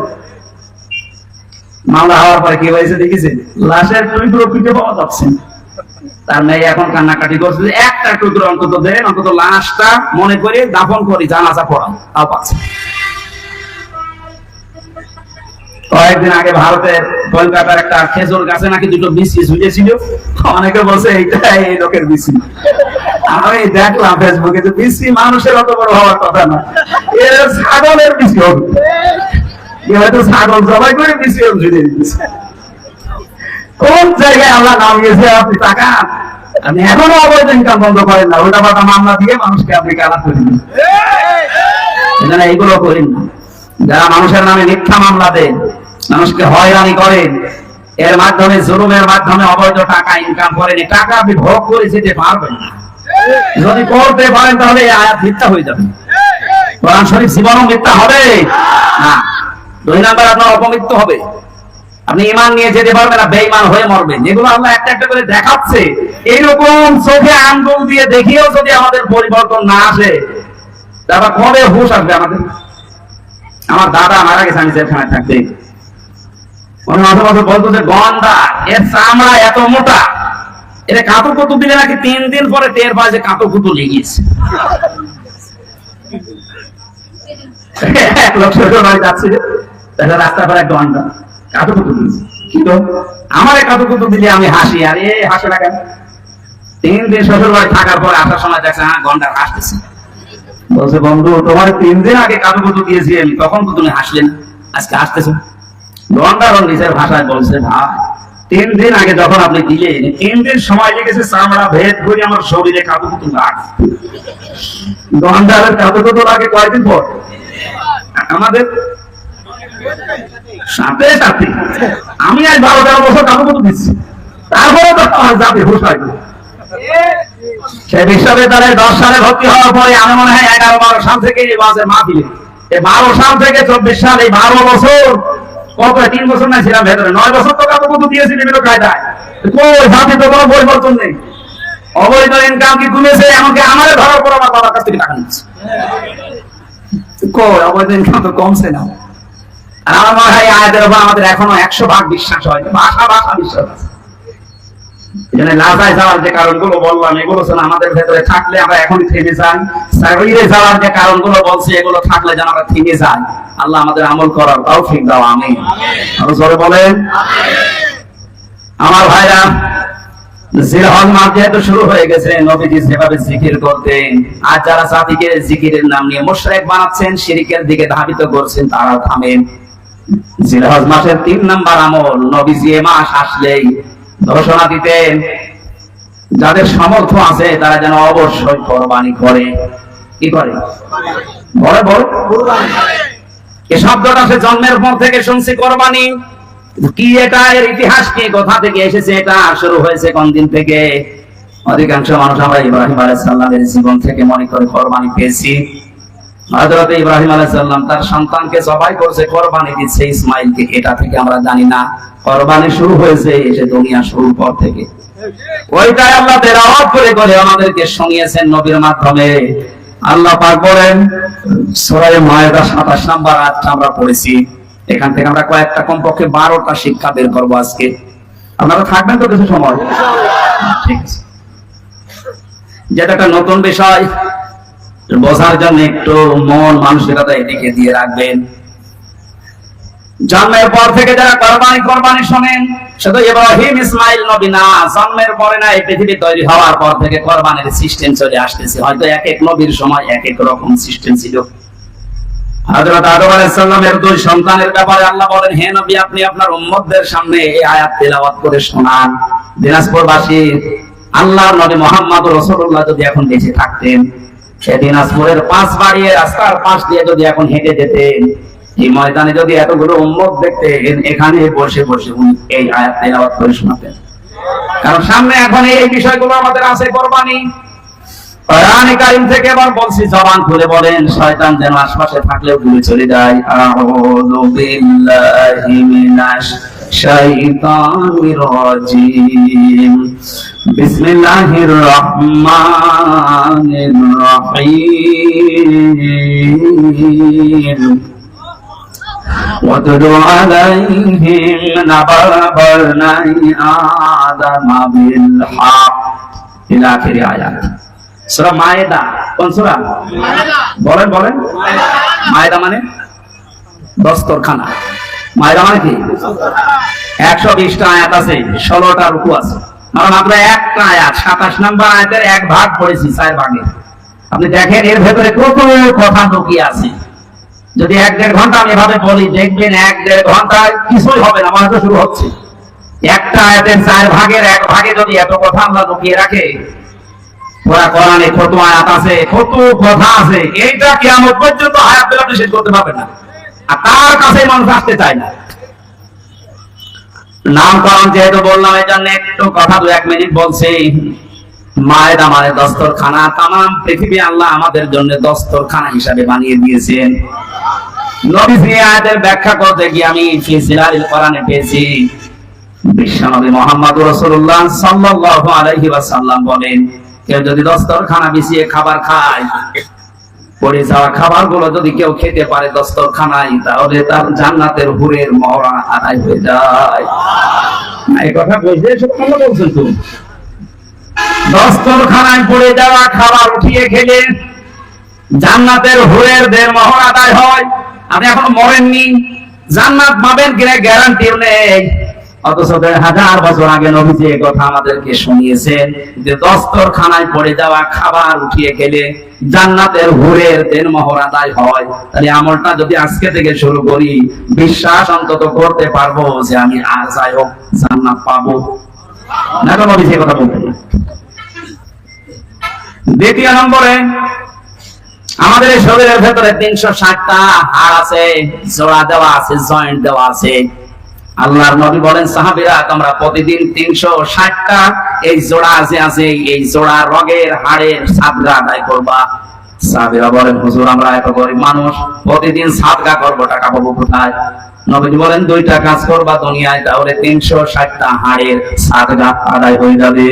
মামলা হওয়ার পরে কি হয়েছে দেখেছেন? লাশের টুকরো খুঁজে পাওয়া যাচ্ছে। তার মেয়ে এখন কান্নাকাটি করছে, একটা টুকরো অন্তত দেন, অন্তত লাশটা মনে করে দাফন করি, জানাজা পড়ান, তাও পাচ্ছে। কয়েকদিন আগে ভারতের কলকাতার একটা খেজুর গাছে নাকি 2টো বিসি ঝুলেছিল, অনেকে বলছে এইটা এই লোকের বিসি। আমি দেখলাম ফেসবুকে যে বিসি মানুষের অত বড় হওয়ার কথা না, এর ছাগলের বিসি হবে। হয়তো ছাগল জবাই করে বিসি ঝুলিয়ে দিচ্ছে। কোন জায়গায় আল্লাহ নাম গেছে? আপনি টাকা, আপনি এখনো অবৈধ ইনকাম বন্ধ করেন না, ওটা পাতা মামলা দিয়ে মানুষকে আপনি কালার করে দিন। এইগুলো করেন না। যারা মানুষের নামে মিথ্যা মামলা দেন, মানুষকে হয়রানি করেন, এর মাধ্যমে জুলুমের মাধ্যমে অবৈধ টাকা ইনকাম করেন, টাকা আপনি ভোগ করে যেতে পারবেন না। যদি করতে পারেন তাহলে এই আয়াত মিথ্যা হয়ে যাবে, কোরআন শরীফ জীবনও মিথ্যা হবে না। 2 নম্বর, আপনার অপমৃত্যু হবে, আপনি ঈমান নিয়ে যেতে পারবেন না, বেঈমান হয়ে মরবেন। এগুলো আল্লাহ একটা একটা করে দেখাচ্ছে। এইরকম চোখে আঙ্গুল দিয়ে দেখিয়েও যদি আমাদের পরিবর্তন না আসে, তারপর কবে হুঁশ আসবে আমাদের? আমার দাদা মারা গেছে, আমি জেলখানায় থাকতে, উনি মাঝে মাঝে বলতো যে গন্ডা, এর চামড়া এত মোটা, এটা কাঁটো কুতু দিলে নাকি 3 দিন পরে টের পায় যে কাঁটো কুতু লেগেছে। এক লোক শ্বশুর বাড়ি যাচ্ছে, রাস্তা পর এক গন্ডা কাঁটো কুতু দিয়েছে। কিন্তু আমার কাঁটো কুতু দিলে আমি হাসি, আর এ হাসে না কেন? 3 দিন শ্বশুর বাড়ি থাকার পরে আসার সময় দেখছে হ্যাঁ গন্ডা হাসতেছে। বলছে বন্ধু, তোমার 3 দিন আগে কাঁটো কুতু দিয়েছি আমি, তখন তো তুমি হাসলে না, আজকে হাসতেছো। গন্ডার নিজের ভাষায় বলছে, ভাই 3 দিন আগে যখন আপনি দিলেন, 3 দিন সময় লেগেছে চামড়া ভেদ করে আমার শরীরে কাঁটো কুতু লাগে। গন্ডারের কাঁটো কুতু লাগে কয়েকদিন পর, আমাদের সাথে সাথে। আমি আজ 12-13 বছর কাঁটো কুতু দিচ্ছি, তারপরে তো আমার জাতি হুঁশ হয়। সেই বিশ্ববিদ্যালয়ে 10 সালে ভর্তি হওয়ার পরে আমি মনে হয় 11-12 সাল থেকে এই বাসের মাহফিলে, এই 12 সাল থেকে 24 সাল, এই 12 বছর, কত 3 বছর না ছিলাম ভেতরে, 9 বছর তো কাঁটো কুতু দিয়েছি বিভিন্ন কায়দায়। কই জাতি তো কোনো পরিবর্তন নেই। অবৈধ ইনকাম কি কমেছে? এমনকি আমাদের ধরার পর আমার বাবার কাছ থেকে টাকা নিচ্ছে। কই অবৈধ ইনকাম তো কমছে না। আর আমার মনে হয় আয়াতের উপর আমাদের এখনো 100% বিশ্বাস হয়, ভাষা বিশ্বাস আছে। এখানে লাজায় যাওয়ার যে কারণগুলো বললাম এগুলো যেন আমাদের ভেতরে থাকলে আমরা এখন থেমে যাই। সাগরে যাওয়ার যে কারণগুলো বলছি এগুলো থাকলে যেন আমরা থেমে যাই। আল্লাহ আমাদের আমল করার তৌফিক দাও, আমিন। আরো জোরে বলেন আমার ভাইরা। জিলহজ মাস যেহেতু শুরু হয়ে গেছে, নবীজি যেভাবে জিকির করতেন, আর যারা জাতিকে জিকিরের নাম নিয়ে মুশরিক বানাচ্ছেন, শিরকের দিকে ধাবিত করছেন, তারা থামেন। জিলহজ মাসের 3 নাম্বার আমল, নবীজি এই মাস আসলেই ঘোষণা দিতেন যাদের সামর্থ্য আছে তারা যেন অবশ্যই কোরবানি করে। কি করে? বলে বল কোরবানি। এই শব্দটা সে জন্মের পর থেকে শুনছি, কোরবানি কি, এটা এর ইতিহাস কি, কোথা থেকে এসেছে, এটা শুরু হয়েছে কোন দিন থেকে? অধিকাংশ মানুষ আমরা ইব্রাহিম আলাইহিস সালামের জীবন থেকে মনে করে কোরবানি পেয়েছি। হযরত ইব্রাহিম আলাইহিস সালাম তার সন্তানকে জবাই করছে, কোরবানি দিচ্ছে ইসমাইলকে, এটা থেকে আমরা জানি না কোরবানি শুরু হয়েছে এসে দুনিয়া শুরুর পর থেকে। ওইটাই আল্লাহ তেলাওয়াত করে আমাদেরকে শুনিয়েছেন নবীর মাধ্যমে। আল্লাহ পাক বলেন সূরা মায়েদা 27 নাম্বার আয়াতটা আমরা পড়েছি, এখান থেকে আমরা কয়েকটা কমপক্ষে 12টা শিক্ষা বের করব আজকে। আপনারা থাকবেন তো কিছু সময়? ঠিক আছে। যেটা একটা নতুন বিষয় বোঝার জন্য একটু মন মানসিকতা এদিকে দিয়ে রাখবেন। জন্মের পর থেকে যারা কোরবানি শোনেন, শুধু ইব্রাহিম ইসমাইল নবী না, জন্মের পরে না, এই পৃথিবী তৈরি হওয়ার পর থেকে কোরবানির সিস্টেম চলে আসতেছে। হয়তো এক এক নবীর সময় এক এক রকম সিস্টেম ছিল। হযরত আদম আলাইহিস সালামের 2 সন্তানের ব্যাপারে আল্লাহ বলেন, হে নবী আপনি আপনার উম্মতদের সামনে এই আয়াত তেলাওয়াত করে শোনান। দিনাজপুরবাসী আল্লাহর নবী মুহাম্মদ রাসূলুল্লাহ যদি এখন বেঁচে থাকতেন, সেই দিনাজপুরের 5 বাড়িয়ে রাস্তার পাশ দিয়ে যদি এখন হেঁটে যেতেন, এই ময়দানে যদি এতগুলো উম্মত দেখতেন, এখানে বসে বসে উনি এই আয়াত তেলাওয়াত করে শোনাতেন। কারণ সামনে এখন এই বিষয়গুলো আমাদের আছে, কোরবানি। কোরআনে কারীম থেকে এবার বলছি, জবান খুলে বলেন, শয়তান যেন আশপাশে থাকলেও দূরে চলে যায়। আউযু বিল্লাহি মিনাশ শাইতানির রাজিম। বিসমিল্লাহির রহমানির রহিম। وَاتْلُ عَلَيْهِمْ نَبَأَ ابْنَيْ آدَمَ بِالْحَقِّ إلى آخر আয়াত। সূরা মায়েদা কোন সূরা? বলেন মায়েদা মানে দস্তরখানা। মায়েদা মানে কি? 120টা আয়াত আছে, 16টা রুকু আছে। আমরা মাত্র একটা আয়াত 27 নাম্বার আয়াতের 1 ভাগ পড়েছি 4 ভাগে। আপনি দেখেন এর ভেতরে কত কথা লুকিয়ে আছে। যদি 1-1.5 ঘন্টা আমি এভাবে বলি, দেখবেন 1-1.5 ঘন্টায় কিছুই হবে না, আমার তো শুরু হচ্ছে। একটা আয়াতের 4 ভাগের 1 ভাগে যদি এত কথা আমরা লুকিয়ে রাখে, পুরা কোরআনে কত আয়াত আছে, কত কথা আছে, এইটা কিয়ামত পর্যন্ত আয়াত বলে আপনি শেষ করতে পারবেন না। আর তার কাছে মানুষ আসতে চায় না। নামকরণ যেহেতু বললাম, এই জন্য একটু কথা 2-1 মিনিট বলছি। মায়েদা মানে দস্তরখানা। তামাম পৃথিবী আল্লাহ আমাদের জন্য দস্তরখানা হিসাবে বানিয়ে দিয়েছেন। নবীজি আয়াতের ব্যাখ্যা করতে গিয়ে আমি ফি জিলালিল কোরআনে পেয়েছি, বিশ্বনবী মুহাম্মদ রাসূলুল্লাহ সাল্লাল্লাহু আলাইহি ওয়াসাল্লাম বলেন, কেউ যদি দস্তরখানা বিছিয়ে খাবার খায়, পড়ে যাওয়া খাবারগুলো যদি কেউ খেতে পারে দস্তরখানায়, তাহলে তার জান্নাতের হুরের মহরা আদায় হয়ে যায়। এই কথা বুঝলে সত্যি বলছেন তো? দস্তরখানায় পড়ে যাওয়া খাবার উঠিয়ে খেলে জান্নাতের হুরের মহর আদায় হয়। আপনি এখন মরেননি, জান্নাত পাবেন কিনা গ্যারান্টিও নেই। অথচ 1000 বছর আগে নবীজি এই কথা আমাদেরকে শুনিয়েছেন যে দস্তরখানায় পড়ে যাওয়া খাবার উঠিয়ে খেলে জান্নাতের হুরের মহর আদায় হয়। তাহলে আমলটা যদি আজকে থেকে শুরু করি, বিশ্বাস অন্তত করতে পারবো যে আমি আর যাই হোক জান্নাত পাবো না। তো নবীজি এই কথা বলতেন। দ্বিতীয় নম্বরে, আমাদের এই শরীরের ভেতরে 360টা হাড় আছে, জোড়া দেওয়া আছে, জয়েন্ট দেওয়া আছে। আল্লাহর নবী বলেন, সাহাবীরা তোমরা প্রতিদিন 360টা এই জোড়া আছে এই জোড়া রগের হাড়ের সাদগা আদায় করবা। সাহাবীরা বলেন, হুজুর আমরা এত গরিব মানুষ, প্রতিদিন সাদগা করবো, টাকা পাবো কোথায়? নবীজি বলেন, 2টা কাজ করবা দুনিয়ায়, তাহলে 360টা হাড়ের সাদগা আদায় হয়ে যাবে।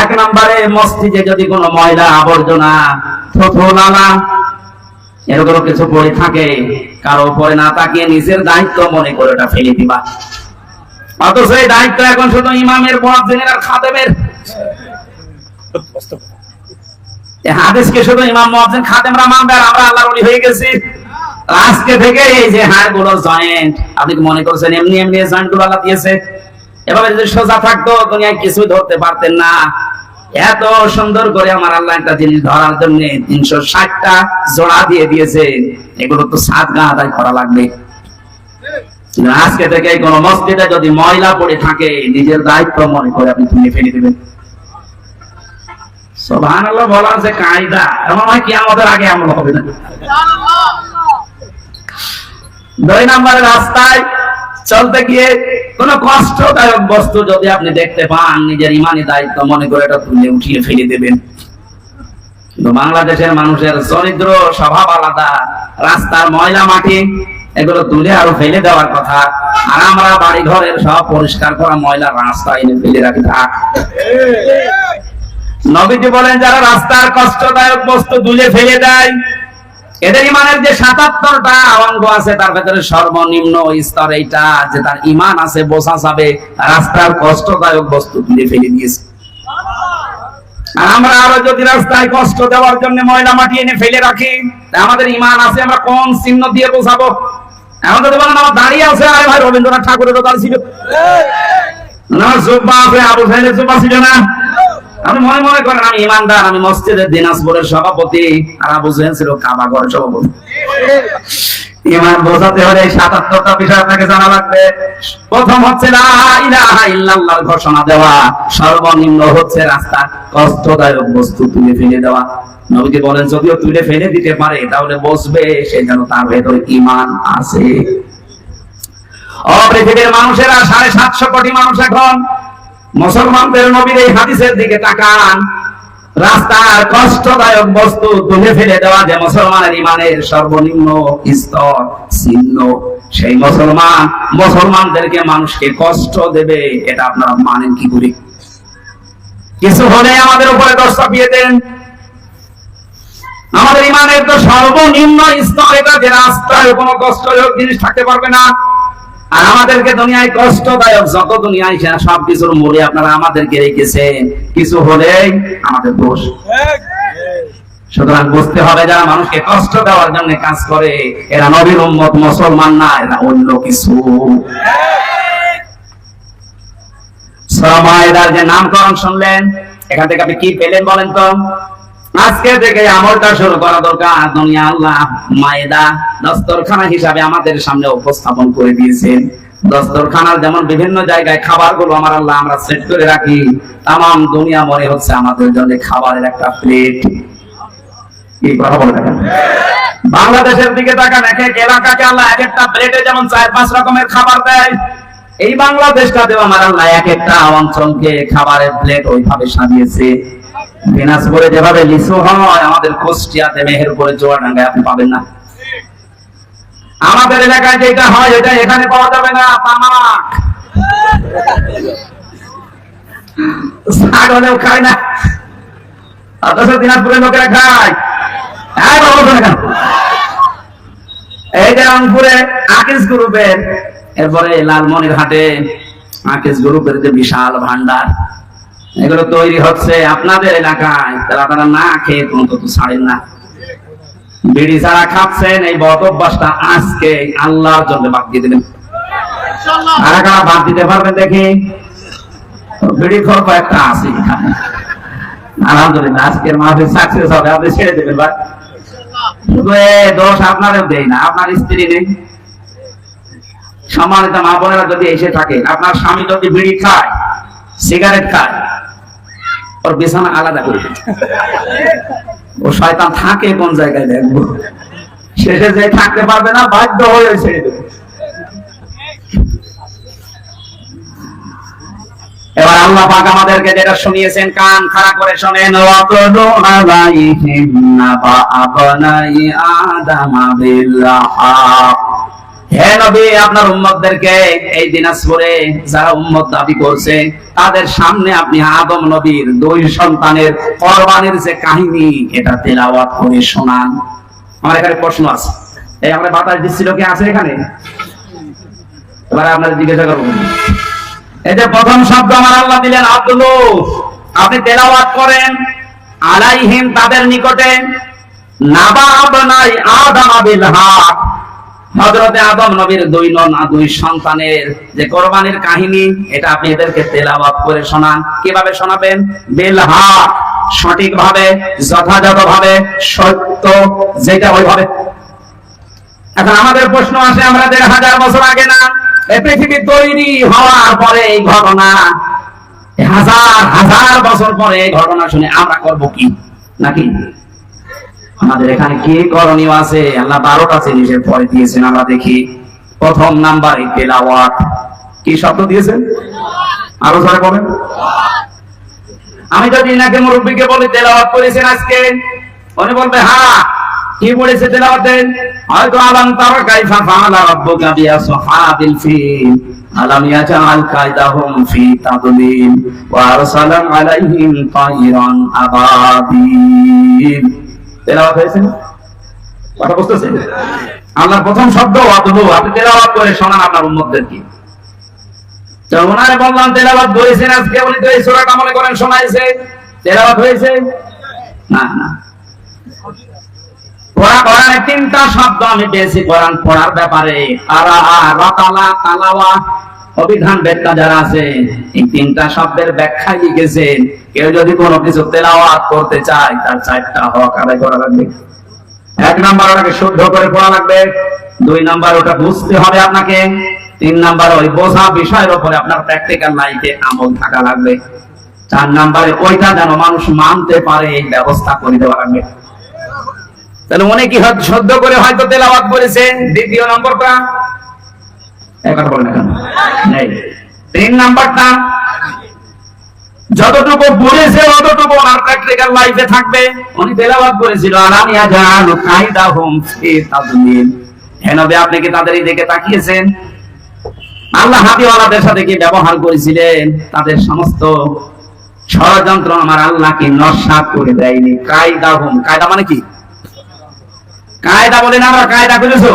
1 নম্বরে, মসজিদে যদি কোনো ময়লা আবর্জনা থুথু নালা এরকম কিছু পড়ে থাকে, কারো উপরে না তাকিয়ে নিজের দায়িত্ব মনে করে ওটা ফেলে দিবা। অথচ এই দায়িত্ব এখন শুধু ইমামের, মুয়াজ্জিনের আর খাদেমের। এই হাদিসকে শুধু ইমাম, মুয়াজ্জিন, খাদেমরা মানবে আর আমরা আল্লাহর ওলি হয়ে গেছি। আজকে থেকে এই যে হাড়গুলো জয়েন্ট, আপনি কি মনে করছেন এমনি এমনি জয়েন্ট গুলো আল্লাহ দিয়েছে? এভাবে যদি সোজা থাকতো দুনিয়ায় কিছুই ধরতে পারতেন না। এত সুন্দর করে আমার আল্লাহ একটা জিনিস ধরার জন্য 360টা জোড়া দিয়ে দিয়েছে। এগুলো তো সাদগা আদায় করা লাগবে। আজকে থেকে কোন মসজিদে যদি ময়লা পড়ে থাকে, নিজের দায়িত্ব মনে করে আপনি তুলে ফেলে দেবেন। সুবহানাল্লাহ বলার যে কায়দা, এমন হয় কিয়ামতের আগে এমন হবে না। 2 নম্বরে, রাস্তায় চলতে গিয়ে কোন কষ্টদায়ক বস্তু যদি আপনি দেখতে পান, নিজের ইমানি দায়িত্ব মনে করে এটা তুলে উঠিয়ে ফেলে দেবেন। কিন্তু বাংলাদেশের মানুষের চরিত্র স্বভাব আলাদা। রাস্তার ময়লা মাটি এগুলো তুলে আরো ফেলে দেওয়ার কথা, আর আমরা বাড়ি ঘরের সব পরিষ্কার করা ময়লা রাস্তায় এনে ফেলে রাখি। থাক, নবীজি বলেন যারা রাস্তার কষ্টদায়ক বস্তু তুলে ফেলে দেয়, এদের ইমানের যে 77টা অঙ্গ আছে তার ভেতরে সর্বনিম্ন স্তর এইটা, যে তার ইমান আছে বোঝা যাবে রাস্তার কষ্টদায়ক বস্তু তুলে ফেলে দিয়েছে। আর আমরা আরো যদি রাস্তায় কষ্ট দেওয়ার জন্য ময়লা মাটি এনে ফেলে রাখি, আমাদের ইমান আছে আমরা কোন চিহ্ন দিয়ে বোঝাবো? এখন যদি বলেন আমার দাঁড়িয়ে আছে, আরে ভাই রবীন্দ্রনাথ ঠাকুরেরও দাঁড়িয়ে ছিল, আমার জুব্বা আছে, আবু সাইদের জুব্বা ছিল না। আপনি মনে মনে করেন আমি ইমানদার, আমি মসজিদের দিনাজপুরের সভাপতি, আর আবু জাহেল ছিল কাবা ঘরের সভাপতি। ইমান বোঝাতে হলে 77টা বিষয় আপনাকে জানা লাগবে। প্রথম হচ্ছে লা ইলাহা ইল্লাল্লাহর ঘোষণা দেওয়া, সর্বনিম্ন হচ্ছে রাস্তা কষ্টদায়ক বস্তু তুলে ফেলে দেওয়া। নবীজি বলেন যদিও তুলে ফেলে দিতে পারে তাহলে বসবে সে যেন তার ভেতরে ঈমান আছে। পৃথিবীর মানুষেরা 750 কোটি মানুষ এখন, মুসলমানদের নবীর এই হাদিসের দিকে তাকান। রাস্তার কষ্টদায়ক বস্তু তুলে ফেলে দেওয়া যে মুসলমানের ইমানের সর্বনিম্ন স্তর চিহ্ন, সেই মুসলমানদেরকে মানুষকে কষ্ট দেবে, এটা আপনারা মানেন কি করে? কিছু হলে আমাদের উপরে দোষ চাপিয়ে দেন। আমাদের ইমানের তো সর্বনিম্ন স্তর এটা, যে রাস্তায় কোনো কষ্টদায়ক জিনিস থাকতে পারবে না। আর আমাদেরকে দুনিয়ায় কষ্টদায়ক যত দুনিয়ায় সবকিছুর মূলে আপনারা আমাদেরকে রেখেছেন, কিছু হলেই আমাদের দোষ। সুতরাং বুঝতে হবে যারা মানুষকে কষ্ট দেওয়ার জন্য কাজ করে এরা নবীর উম্মত, মুসলমান না, এরা অন্য কিছু। সূরা মায়েদার যে নামকরণ শুনলেন, এখান থেকে আপনি কি পেলেন বলেন তো? আজকে থেকে আমলটা শুরু করা দরকার। দুনিয়া আল্লাহ মায়েদা দস্তরখানা হিসাবে আমাদের সামনে উপস্থাপন করে দিয়েছেন। দস্তরখানার যেমন বিভিন্ন জায়গায় খাবারগুলো আমার আল্লাহ আমরা সেট করে রাখি, তামাম দুনিয়া মনে হচ্ছে আমাদের জন্য খাবারের একটা প্লেট। এই কথা বলে দেখেন, বাংলাদেশের দিকে তাকান, এক এক এলাকাকে আল্লাহ এক একটা প্লেটে যেমন 4-5 রকমের খাবার দেয়, এই বাংলাদেশটাতেও আমার আল্লাহ এক একটা অঞ্চলকে খাবারের প্লেট ওইভাবে সাজিয়েছে। দিনাজপুরে যেভাবে লিচু হয়, আমাদের কুষ্টিয়াতে মেহেরপুরে চুয়াডাঙ্গায় আপনি পাবেন না। আমাদের এলাকায় যেটা হয় এটা এখানে পাওয়া যাবে না। তামাক ছাগলেও খায় না, অথচ দিনাজপুরের লোকেরা খায়। এই যে রংপুরে আকিস গ্রুপের, এরপরে লালমনিরহাটে আকিস গ্রুপের যে বিশাল ভান্ডার, এগুলো তৈরি হচ্ছে আপনাদের এলাকায়, তারা না খেয়ে অন্তত ছাড়েন না। বিড়ি যারা খাচ্ছেন, এই বদ অভ্যাসটা আজকে আল্লাহর জন্য বাদ দিয়ে দেবেন। কারা কারা বাদ দিতে পারবেন দেখি? বিড়ি খোর কয়েকটা আছে এখানে, আলহামদুলিল্লাহ আজকের মাহফিল সাকসেস হবে, আপনি ছেড়ে দেবেন। ভাই শুধু দোষ আপনারও দেই না, আপনার স্ত্রী নেই। সম্মানিত মা বোনেরা যদি এসে থাকে, আপনার স্বামী যদি বিড়ি খায়, সিগারেট খায়, ওর বিছানা আলাদা করে দিন। ও শয়তান থাকে কোন জায়গায় দেখবো, শেষে যে থাকতে পারবে না, বাধ্য হয়ে ছেড়ে দেবে। এবার আল্লাহ পাক আমাদেরকে যেটা শুনিয়েছেন, কান খাড়া করে শোনেন। ওয়াতলু আলাইহিম নাবা আবনাই আদম বিল হক। হে নবী, আপনার উম্মতদেরকে এই দিনাজপুরে যারা উম্মত দাবি করছে, তাদের সামনে আপনি আদম নবীর 2 সন্তানের কোরবানির যে কাহিনী, এটা তেলাওয়াত করে শোনান। আমার এখানে প্রশ্ন আছে, এই আমরা বাতাস দিচ্ছিল কি আছে এখানে? এবারে আপনাদের জিজ্ঞাসা করবো, এই যে প্রথম শব্দ আমার আল্লাহ দিলেন আতলু, আপনি তেলাওয়াত করেন, আলাইহিম তাদের নিকটে, নাবা আবনাই আদম বিল হক, হযরতে আদম নবীর দুই সন্তানের যে কোরবানির কাহিনী, এটা আপনি এদেরকে তেলাওয়াত করে শোনান। কিভাবে শোনাবেন? বিল হক, সঠিকভাবে, যথাযথভাবে, সত্য যেটা ওইভাবে। এখন আমাদের প্রশ্ন আসে, আমরা ১৫০০ বছর আগে না, এই পৃথিবী তৈরি হওয়ার পরে এই ঘটনা, হাজার হাজার বছর পরে এই ঘটনা শুনে আমরা করব কি? নাকি আমাদের এখানে কি করণীয় আছে? আল্লাহ 12টা জিনিসের পরে দিয়েছেন, আমরা দেখি। প্রথম নাম্বারে তেলাওয়াত। কি শব্দ দিয়েছেন? আরো জোরে বলেন। আমি যদি নাকি মুরব্বীকে বলি তেলাওয়াত করেছেন আজকে, উনি বলবে হ্যাঁ। কি বলেছে তেলাওয়াতে? হয়তো আলাম তারা কাইফা ফাআলা রাব্বুকা বিআসহাবিল ফিল আলাম ইয়াজআল কায়দাহুম ফি তাদলিল ওয়া আরসালা আলাইহিম তায়রান আবাবিল। তেলাওয়াত হয়েছে? কথা বুঝতেছেন? আল্লাহর প্রথম শব্দ ওয়াদলু, আপনি তেলাওয়াত করে শোনান আপনার উম্মতদেরকে। তো ওনারে বললাম তেলাওয়াত করেছেন আজকে, উনি তো এই সূরাটা মনে করেন শোনাইছে, তেলাওয়াত হয়েছে? না না। কোরআনে 3টা শব্দ আমি পেয়েছি কোরআন পড়ার ব্যাপারে, তালাওয়া। অভিধান ব্যাখ্যা যারা আছে, এই 3টা শব্দের ব্যাখ্যা লিখেছেন। কেউ যদি কোনো কিছু তেলাওয়াত করতে চায়, তার 4টা হক আদায় করা লাগবে। 1 নাম্বার, ওটাকে শুদ্ধ করে পড়া লাগবে। 2 নাম্বার, ওটা বুঝতে হবে আপনাকে। 3 নাম্বার, ওই বোঝা বিষয়ের উপরে আপনার প্র্যাকটিক্যাল লাইফে আমল থাকা লাগবে। 4 নাম্বারে, ওইটা যেন মানুষ মানতে পারে এই ব্যবস্থা করে দেওয়া লাগবে। তাহলে অনেকে শুদ্ধ করে হয়তো তেলাওয়াত করেছে। দ্বিতীয় নম্বরটা একবার বলেন কেন নেই। 3 নাম্বারটা যতটুকু বুঝেছে ততটুকু আর প্র্যাকটিক্যাল লাইফে থাকবে। উনি তেলাওয়াত করেছিল আলামিয়া জানু কায়দাহুম ফি তাদলিল। হে নবী, আপনি কি তাদের দিকে তাকিয়েছেন? আল্লাহ হাদিওয়ালাদের সাথে কি ব্যবহার করেছিলেন? তাদের সমস্ত ষড়যন্ত্র আমার আল্লাহ কি নস্যাৎ করে দেয়নি? কায়দাহুম, কায়দা মানে কি? কায়দা বলি না আমরা, কায়দা করেছো,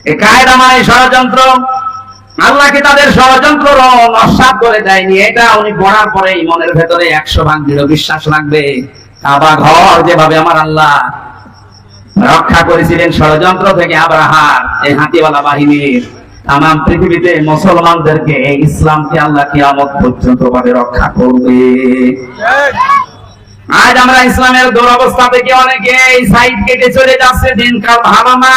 এই কায়দা মানে ষড়যন্ত্র। আল্লাহকে তাদের ষড়যন্ত্র নস্যাৎ করে দেয়নি। এটা উনি পড়ার পরে মনের ভেতরে 100 ভাগ দৃঢ় বিশ্বাস লাগবে। কাবা ঘর যেভাবে আমার আল্লাহ রক্ষা করেছিলেন ষড়যন্ত্র থেকে আব্রাহার এই হাতিওয়ালা বাহিনীর, তামাম পৃথিবীতে মুসলমানদেরকে, এই ইসলামকে আল্লাহ কিয়ামত পর্যন্ত ভাবে রক্ষা করবে। আজ আমরা ইসলামের দুরবস্থা থেকে অনেকে এই সাইড কেটে চলে যাচ্ছে, দিনকাল ভালো না।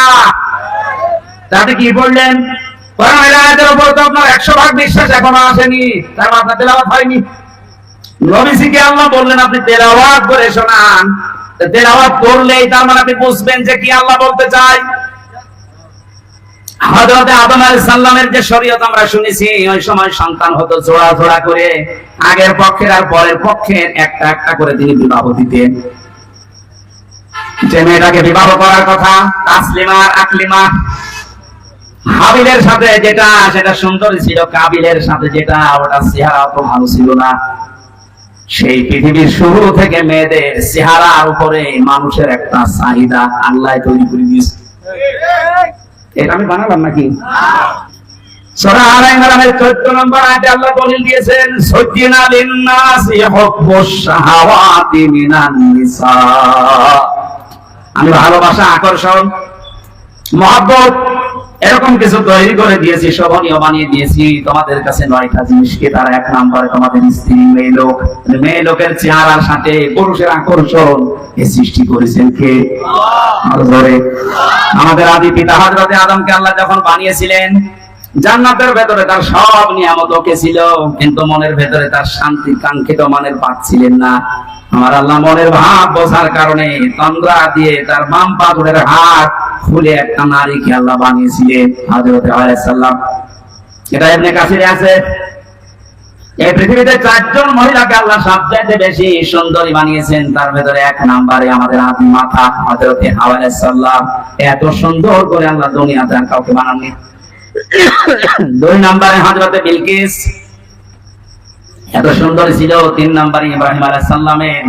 তাতে কি বললেন? কোরআনের আয়াতের উপর তো আপনার 100 ভাগ বিশ্বাস এখনো আসেনি, তার মানে আপনার তেলাওয়াত হয়নি। নবীজিকে আল্লাহ বললেন আপনি তেলাওয়াত করে শোনান। তেলাওয়াত করলেই তার মানে আপনি বুঝবেন যে কি আল্লাহ বলতে চায়। হযরত আদম আলাইহিস সালামের যে শরীয়ত আমরা শুনেছি, ওই সময় সন্তান হতো জোড়া জোড়া করে, আগের পক্ষের আর পরের পক্ষের একটা একটা করে তিনি বিবাহ দিতেন। যে মেয়েটাকে বিবাহ করার কথা, তাসলিমা আর আকলিমা, হাবিলের সাথে যেটা সেটা সুন্দর ছিল, কাবিলের সাথে যেটা ওটা চেহারা অত ভালো ছিল না। সেই পৃথিবীর শুরু থেকে মেয়েদের চেহারার উপরে মানুষের একটা চাহিদা আল্লাহ তৈরি করে দিয়েছে। এটা আমি বানালাম নাকি? সূরা আলে ইমরানের 14 নম্বর আয়াতে আল্লাহ দলিল দিয়েছেন, সুজ্জিনা লিন-নাসি হুব্বুশ শাহাওয়াতি মিনান নিসা। আমি ভালোবাসা, আকর্ষণ, মহব্বত এরকম কিছু তৈরি করে দিয়েছি, শোভনীয় বানিয়ে দিয়েছি তোমাদের কাছে 9টা জিনিসকে। তার 1 নম্বরে তোমাদের স্ত্রী, মেয়ে লোক। মেয়ে লোকের চেহারার সাথে পুরুষের আকর্ষণ এই সৃষ্টি করেছেন কে? আল্লাহ। আমাদের আদি পিতা হযরতে আদমকে আল্লাহ যখন বানিয়েছিলেন, জান্নাতের ভেতরে তার সব নিয়ামত ওকে ছিল, কিন্তু মনের ভেতরে তার শান্তি কাঙ্ক্ষিত মানের পাচ্ছিলেন না। আমার আল্লাহ মনের ভাব বোঝার কারণে তন্দ্রা দিয়ে তার বাম পাথরের হাত খুলে একটা নারীকে আল্লাহ বানিয়েছিলেন, হযরত হাওয়া আলাইহিস সালাম। এটা ইবনে কাসিরে আছে। এই পৃথিবীতে 4 জন মহিলাকে আল্লাহ সবচেয়ে বেশি সুন্দরী বানিয়েছেন। তার ভেতরে 1 নম্বরে আমাদের আদি মাতা হযরত হাওয়া আলাইহিস সালাম। এত সুন্দর করে আল্লাহ দুনিয়াতে আর কাউকে বানাননি। 2 নম্বরে হযরত বিলকিস, এত সুন্দর ছিল। 3 নম্বরে ইব্রাহিম আলাইহিস সালামের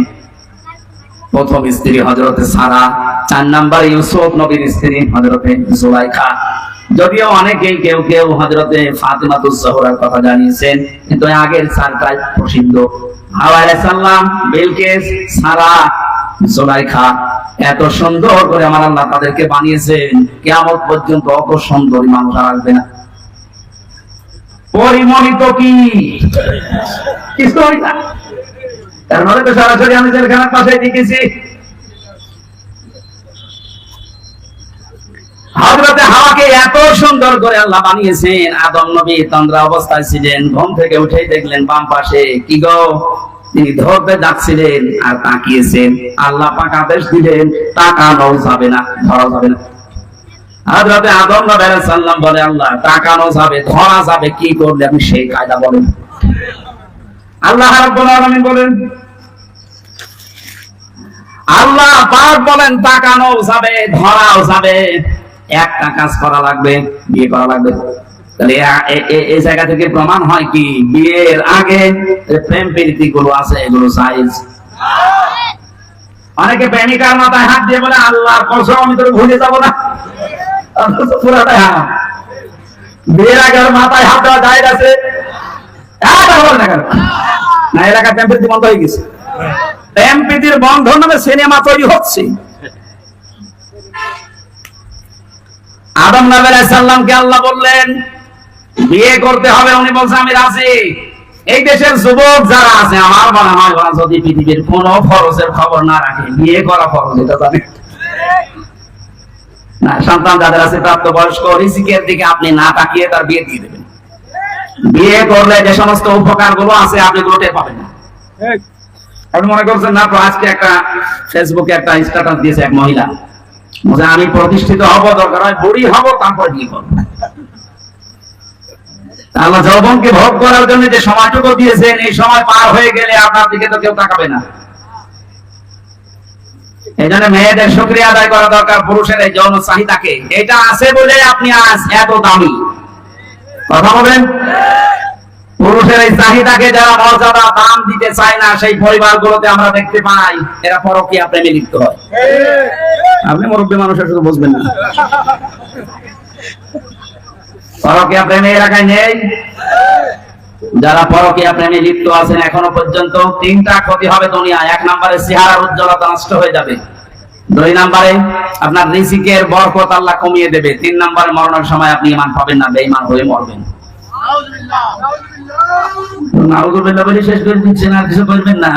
প্রথম স্ত্রী হযরতে সারা, 4 নম্বরে ইউসুফ নবীর স্ত্রী হযরতে জুলাইখা। যদিও অনেকেই কেউ কেউ হযরতে ফাতিমাতুজ জোহরার কথা জানিয়েছেন, কিন্তু আগের 4টাই প্রসিদ্ধ। হাওয়া আলাইহিস সালাম, বিলকিস, সারা, জুলাইখা, এত সুন্দর করে আমার আল্লাহ তাদেরকে বানিয়েছেন, কিয়ামত পর্যন্ত অত সুন্দরী মানুষ আর আসবে না। পরিমণিত কি কিছু হয় না, তার মানে তো সরাসরি আমি জেলখানার পাশে দেখেছি। হযরতে হাওয়াকে এত সুন্দর করে আল্লাহ বানিয়েছেন। আদম নবী তন্দ্রা অবস্থায় ছিলেন, ঘুম থেকে উঠেই দেখলেন বাম পাশে কি গো, তিনি ধরতে যাচ্ছিলেন আর তাকিয়েছেন। আল্লাহ পাক আদেশ দিলেন তাকানো যাবে না, ধরা যাবে না। হযরতে আদম নবী আলাইহিস সালাম বলে, আল্লাহ তাকানো যাবে, ধরা যাবে, কি করলে আপনি সেই কায়দা বলেন। আল্লাহ রাব্বুল আলামিন বলেন, আল্লাহ পাক বলেন তাকানো যাবে, ধরাও যাবে, একটা কাজ করা লাগবে, বিয়ে করা লাগবে। তাহলে এই জায়গা থেকে প্রমাণ হয় কি, বিয়ের আগে প্রেম প্রীতি গুলো আছে এগুলো জায়েজ। অনেকে প্রেমিকার মাথায় হাত দিয়ে বলে, আল্লাহর কসম আমি তোর ভুলে যাবো না, পুরাটাই হারাম। বিয়ের আগে মাথায় হাত দেওয়া জায়েজ আছে না? এলাকায় প্রেম প্রীতি বন্ধ হয়ে গেছে, প্রেম প্রীতির বন্ধন নামে সিনেমা তৈরি হচ্ছে। আদম নবী আলাইহিস সালামকে আল্লাহ বললেন বিয়ে করতে হবে, উনি বলছেন আমি রাজি। এই দেশের যুবক যারা আছে, আমার মনে হয় ওরা যদি পৃথিবীর কোন ফরজের খবর না রাখে, বিয়ে করা ফরজ এটা জানে না। সন্তান যাদের আছে প্রাপ্তবয়স্ক, রিজিকের দিকে আপনি না তাকিয়ে তার বিয়ে দিয়ে দেবেন। বিয়ে করলে যে সমস্ত উপকার গুলো আছে আপনি গুলো টের পাবেন না। আপনি মনে করছেন না তো, আজকে একটা ফেসবুকে একটা স্ট্যাটাস দিয়েছে এক মহিলা, বলছে আমি প্রতিষ্ঠিত হব, দরকার হয় বুড়ি হব, তারপর বিয়ে করব। আল্লাহ যৌবনকে ভোগ করার জন্য যে সময়টুকু দিয়েছেন, এই সময় পার হয়ে গেলে আপনার দিকে তো কেউ তাকাবে না। এই জন্য মেয়েদের শুকরিয়া আদায় করা দরকার পুরুষের এই যৌন চাহিদাকে। এটা আছে বলে আপনি আজ এত দামি। কথা বলেন, পুরুষের এই চাহিদাকে যারা মর্যাদা দাম দিতে চায় না, সেই পরিবারগুলোতে আমরা দেখতে পাই এরা পরকীয়া প্রেমে লিপ্ত হয়। আপনি মুরব্বী মানুষের শুধু বুঝবেন না, পরকীয়া প্রেমে এলাকায় নেই। যারা পরকীয়া প্রেমে লিপ্ত আছেন এখনো পর্যন্ত 3টা ক্ষতি হবে দুনিয়ায়। 1 নম্বরে চেহারার উজ্জ্বলতা নষ্ট হয়ে যাবে, 2 নম্বরে আপনার রিজিকের বরকত আল্লাহ কমিয়ে দেবে, 3 নম্বরে মরণের সময় আপনি ঈমান পাবেন না, বেঈমান হয়ে মরবেন। নাউযুবিল্লাহ বলে শেষ করে দিচ্ছেন, আর কিছু করবেন না।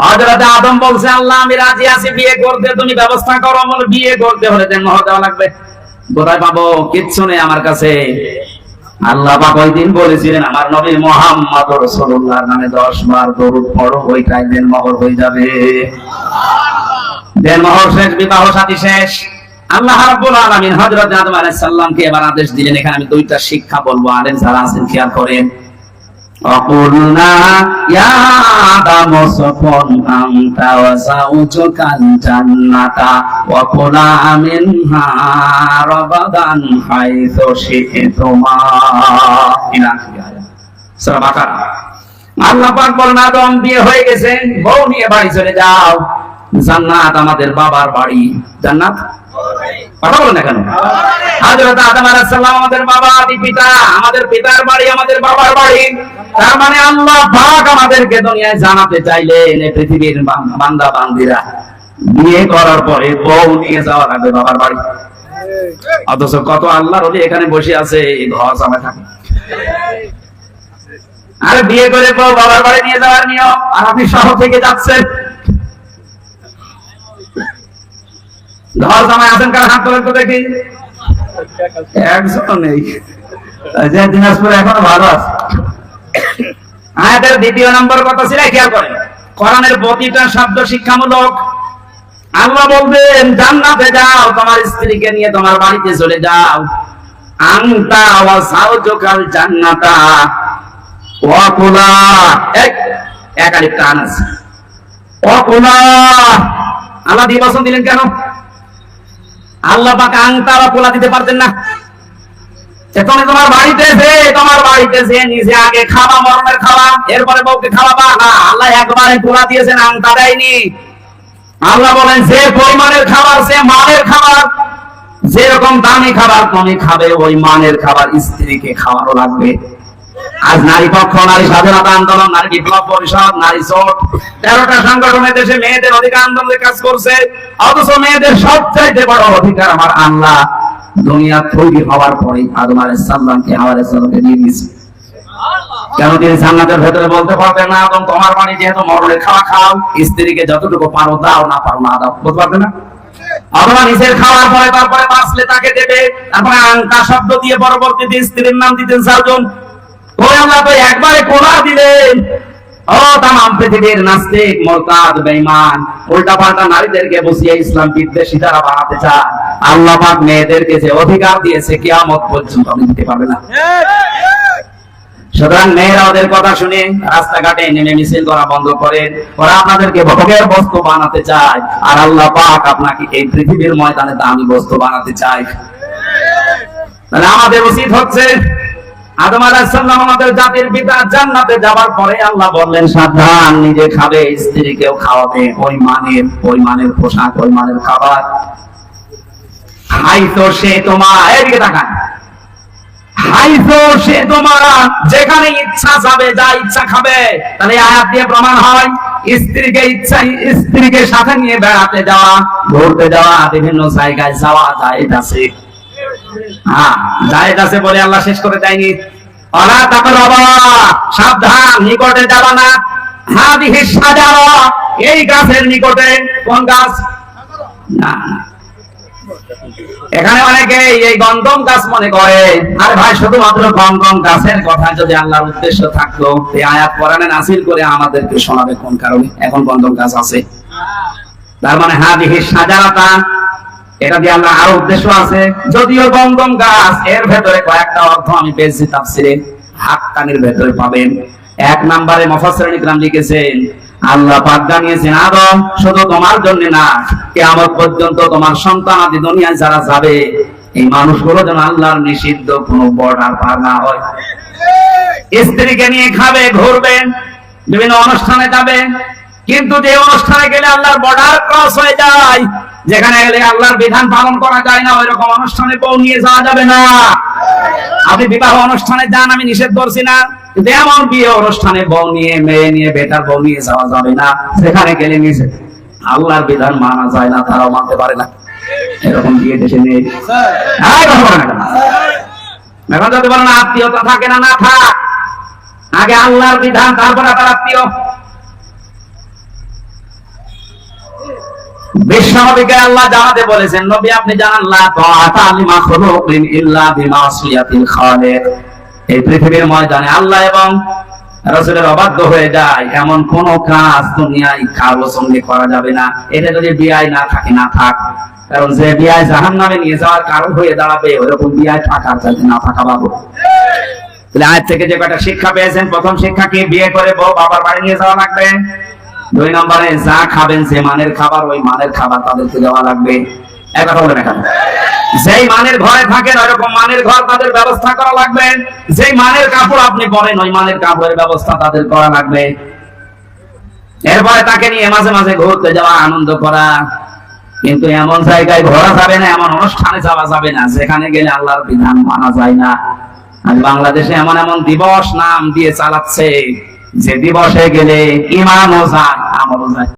হযরত আদম বলছে আল্লাহ আমি রাজি আছি বিয়ে করতে, তুমি ব্যবস্থা করো। বলে বিয়ে করতে হলে মোহর দেওয়া লাগবে। কোথায় পাবো? কিচ্ছু নেই আমার কাছে। আল্লাহ পাক ওই দিন বলেছিলেন আমার নবী মুহাম্মদ রাসূলুল্লাহর নামে 10 বার দরুদ পড়ো, ওইটাই দেনমোহর হয়ে যাবে। দেনমোহর শেষ, বিবাহ শাদী শেষ। আল্লাহ রাব্বুল আলামিন হযরত আদম আলাইহিস সালামকে এবার আদেশ দিলেন। এখানে আমি 2টা শিক্ষা বলবো, আলেম যারা আছেন খেয়াল করেন। وَقُلْنَا يَا آدَمُ اسْكُنْ أَنْتَ وَزَوْجُكَ الْجَنَّةَ وَكُلَا مِنْهَا رَغَدًا حَيْثُ شِئْتُمَا إِلَى آخِرِ সূরা বাকারা। আল্লাহ পাক বলেন আদম বিয়ে হয়ে গেছে, বউ নিয়ে বাড়ি চলে যাও। জান্নাত আমাদের বাবার বাড়ি। জান্নাত কথা বলেন না কেন? হযরত আদম আলাইহিস সালাম আমাদের বাবা, পিতা, আমাদের পিতার বাড়ি আমাদের বাবার বাড়ি। তার মানে আল্লাহ পাক আমাদেরকে দুনিয়ায় জানাতে চাইলেন এই পৃথিবীর বান্দা বান্দীরা বিয়ে করার পরে বউ নিয়ে যাওয়ার আগে বাবার বাড়ি। অথচ কত আল্লাহর ওলি এখানে বসে আছে, ঘর জামাই থাকে। আর বিয়ে করে বউ বাবার বাড়ি নিয়ে যাওয়ার নিয়ম, আর আপনি শহর থেকে যাচ্ছেন। ঘর জামাই আছেন কার? হাত তোলেন তো দেখি। একজন নেই। যে দিনাজপুরে এখনো ভালো আছে। আয়াতের 2 নম্বর কথা ছিল, খেয়াল করেন, কোরআনের প্রতিটা শব্দ শিক্ষামূলক। আল্লাহ বলবেন জান্নাতে যাও, তোমার স্ত্রীকে নিয়ে তোমার বাড়িতে চলে যাও। আনতা ওয়া যাওজুকাল জান্নাতা ওয়া কুলা, এক আলিফ টান আছে। ওয়া কুলা আল্লাহ দ্বিবচন দিলেন কেন? আল্লাহ পাক আনতা ওয়া কুলা দিতে পারতেন না? আল্লাহ বলছেন জান্নাতে যাও, তোমার স্ত্রীকে নিয়ে তোমার বাড়িতে চলে যাও। আনতা ওয়া যাওজুকাল জান্নাতা ওয়া কুলা, এক আলিফ টান আছে। ওয়া কুলা আল্লাহ দ্বিবচন দিলেন কেন? আল্লাহ পাক আনতা ওয়া কুলা দিতে পারতেন না? তুমি তোমার বাড়িতে যে নিজে আগে খাওয়া মরণের খাওয়া, এরপরে বউকে খাওয়াবা না। আল্লাহ একবারে তোলা দিয়েছেন, আংটা দেয়নি। আল্লাহ বলেন যে পরিমাণের খাবার, সে মানের খাবার, যেরকম দামি খাবার তুমি খাবে ওই মানের খাবার স্ত্রীকে খাওয়ানো লাগবে। আজ নারী পক্ষ, নারী স্বাধীনতা আন্দোলন, নারী বিপ্লব পরিষদ, নারী জোট, 13টা সংগঠনের দেশে মেয়েদের অধিকার আন্দোলনের কাজ করছে। অথচ মেয়েদের সবচাইতে বড় অধিকার আমার আল্লাহ দুনিয়া তৈরি হওয়ার পরে আদম আলাইহিস সালামকে হাওয়া আলাইহিস সালামকে দিয়ে দিয়েছে। কেন তিনি জান্নাতের ভেতরে বলতে পারবেন না আদম তোমার বাড়ি যেহেতু মরণের খাওয়া খাও, স্ত্রীকে যতটুকু পারো দাও, না পারো না দাও, বলতে পারবে না? অথবা নিজের খাওয়ার পরে তারপরে বাঁচলে তাকে দেবে, তারপরে আংটা শব্দ দিয়ে পরবর্তীতে স্ত্রীর নাম দিতেন 4 জন। ওই আল্লাহ তো একবারে কোলা দিলেন। ও তামাম পৃথিবীর নাস্তিক, মুরতাদ, বেঈমান, উল্টাপাল্টা নারীদেরকে বসিয়ে ইসলাম বিদ্বেষী যারা বানাতে চায়, আল্লাহ পাক মেয়েদেরকে যে অধিকার দিয়েছে কিয়ামত পর্যন্ত আপনি দিতে পারবে না। সুতরাং মেয়েরা ওদের কথা শুনে রাস্তাঘাটে নেমে মিছিল করা বন্ধ করেন। ওরা আপনাদেরকে ভোগের বস্তু বানাতে চায়, আর আল্লাহ পাক আপনাকে এই পৃথিবীর ময়দানে দামি বস্তু বানাতে চায়। তাহলে আমাদের উচিত হচ্ছে, আদম আলাইহিস সালাম আমাদের জাতির পিতা, জান্নাতে যাওয়ার পরে আল্লাহ বললেন সাবধান, নিজে খাবে, স্ত্রীকেও খাওয়াবে, ওই মানের পোশাক, ওই মানের খাবার। হাইতো সে তোমার, এদিকে তাকান, হাইতো সে তোমার, যেখানে ইচ্ছা যাবে, যা ইচ্ছা খাবে। তাহলে আয়াত দিয়ে প্রমাণ হয় স্ত্রীকে সাথে নিয়ে বেড়াতে যাওয়া, ঘুরতে যাওয়া, বিভিন্ন জায়গায় যাওয়া জায়েজ আছে। হ্যাঁ, জায়েজ আছে বলে আল্লাহ শেষ করে দেয়নি। ওয়ালা তাকরাবা, সাবধান, নিকটে যাবা না। হাদিহি শাজারা, এই গাছের নিকটে। কোন গাছ? না, এখানে অনেকে এই গন্ধম গাছ মনে করে। আরে ভাই, শুধুমাত্র গন্ধম গাছের কথা যদি আল্লাহর উদ্দেশ্য থাকতো, এই আয়াত কোরআনে নাযিল করে আমাদেরকে শোনাবে কোন কারণে এখন গন্ধম গাছ আছে। তার মানে হাদিহি শাজারাতা, এটা দিয়ে আল্লাহ আরো উদ্দেশ্য আছে। যদিও গন্ধম গাছ, এর ভেতরে কয়েকটা অর্থ আমি পেয়েছি তাফসিরে, হাক্কানির ভেতরে পাবেন। 1 নম্বরে মুফাসসিরিন ইকরাম লিখেছেন, আল্লাহ পাক জানিয়েছেন আদম শুধু তোমার জন্য না, কিয়ামত পর্যন্ত তোমার সন্তান আদি দুনিয়ায় যারা যাবে, এই মানুষগুলো যেন আল্লাহর নিষিদ্ধ কোনো বর্ডার পার না হয়। স্ত্রীকে নিয়ে খাবে, ঘুরবে, বিভিন্ন অনুষ্ঠানে যাবে, কিন্তু যে অনুষ্ঠানে গেলে আল্লাহর বর্ডার ক্রস হয়ে যায়, যেখানে গেলে আল্লাহর বিধান পালন করা যায় না, ওইরকম অনুষ্ঠানে বউ নিয়ে যাওয়া যাবে না। আপনি বিবাহ অনুষ্ঠানে যান, আমি নিষেধ করছি না, কিন্তু এমন বিয়ে অনুষ্ঠানে বউ নিয়ে, মেয়ে নিয়ে, বেটার বউ নিয়ে যাওয়া যাবে না। সেখানে গেলে নিষেধ, আল্লাহর বিধান মানা যায় না, তারাও মানতে পারে না। এরকম বিয়ে দেশে নেই। এখন যদি বলেন আত্মীয়তা থাকে না, না থাক, আগে আল্লাহর বিধান, তারপরে আপনার আত্মীয়। বিশ্বনবীকে আল্লাহ জানাতে বলেছেন, নবী আপনি জানান, লা তাআতা লিমাখলুকিন ইল্লা বিমাসিয়াতিল খালিক। এই পৃথিবীর ময়দানে আল্লাহ এবং রাসূলের অবাধ্য হয়ে যায় এমন কোন কাজ দুনিয়ায় কারো সঙ্গে করা যাবে না। এটা যদি বিয়ায় না থাকে, না থাক, কারণ যে বিয়ায় জাহান্নামে নিয়ে যাওয়ার কারণ হয়ে দাঁড়াবে, ওইরকম বিয়ায় থাকার চাইতে না থাকা ভালো। তাহলে আজ থেকে যে কয়টা শিক্ষা পেয়েছেন, প্রথম শিক্ষা কি? বিয়ে করে বউ বাবার বাড়ি নিয়ে যাওয়া লাগবে। 2 নম্বরে যা খাবেন, যে মানের খাবার, ওই মানের খাবার তাদেরকে দেওয়া লাগবে। কথা বলে না, যেই মানের ঘরে থাকেন ওইরকম মানের ঘর তাদের ব্যবস্থা করা লাগবে। যেই মানের কাপড় আপনি পরেন, ওই মানের কাপড়ের ব্যবস্থা তাদের করা লাগবে। এরপরে তাকে নিয়ে মাঝে মাঝে ঘুরতে যাওয়া, আনন্দ করা, কিন্তু এমন জায়গায় ঘোরা যাবে না, এমন অনুষ্ঠানে যাওয়া যাবে না যেখানে গেলে আল্লাহর বিধান মানা যায় না। আজ বাংলাদেশে এমন এমন দিবস নাম দিয়ে চালাচ্ছে, যে দিবসে গেলে ইমানও যায়, আমলও যায়।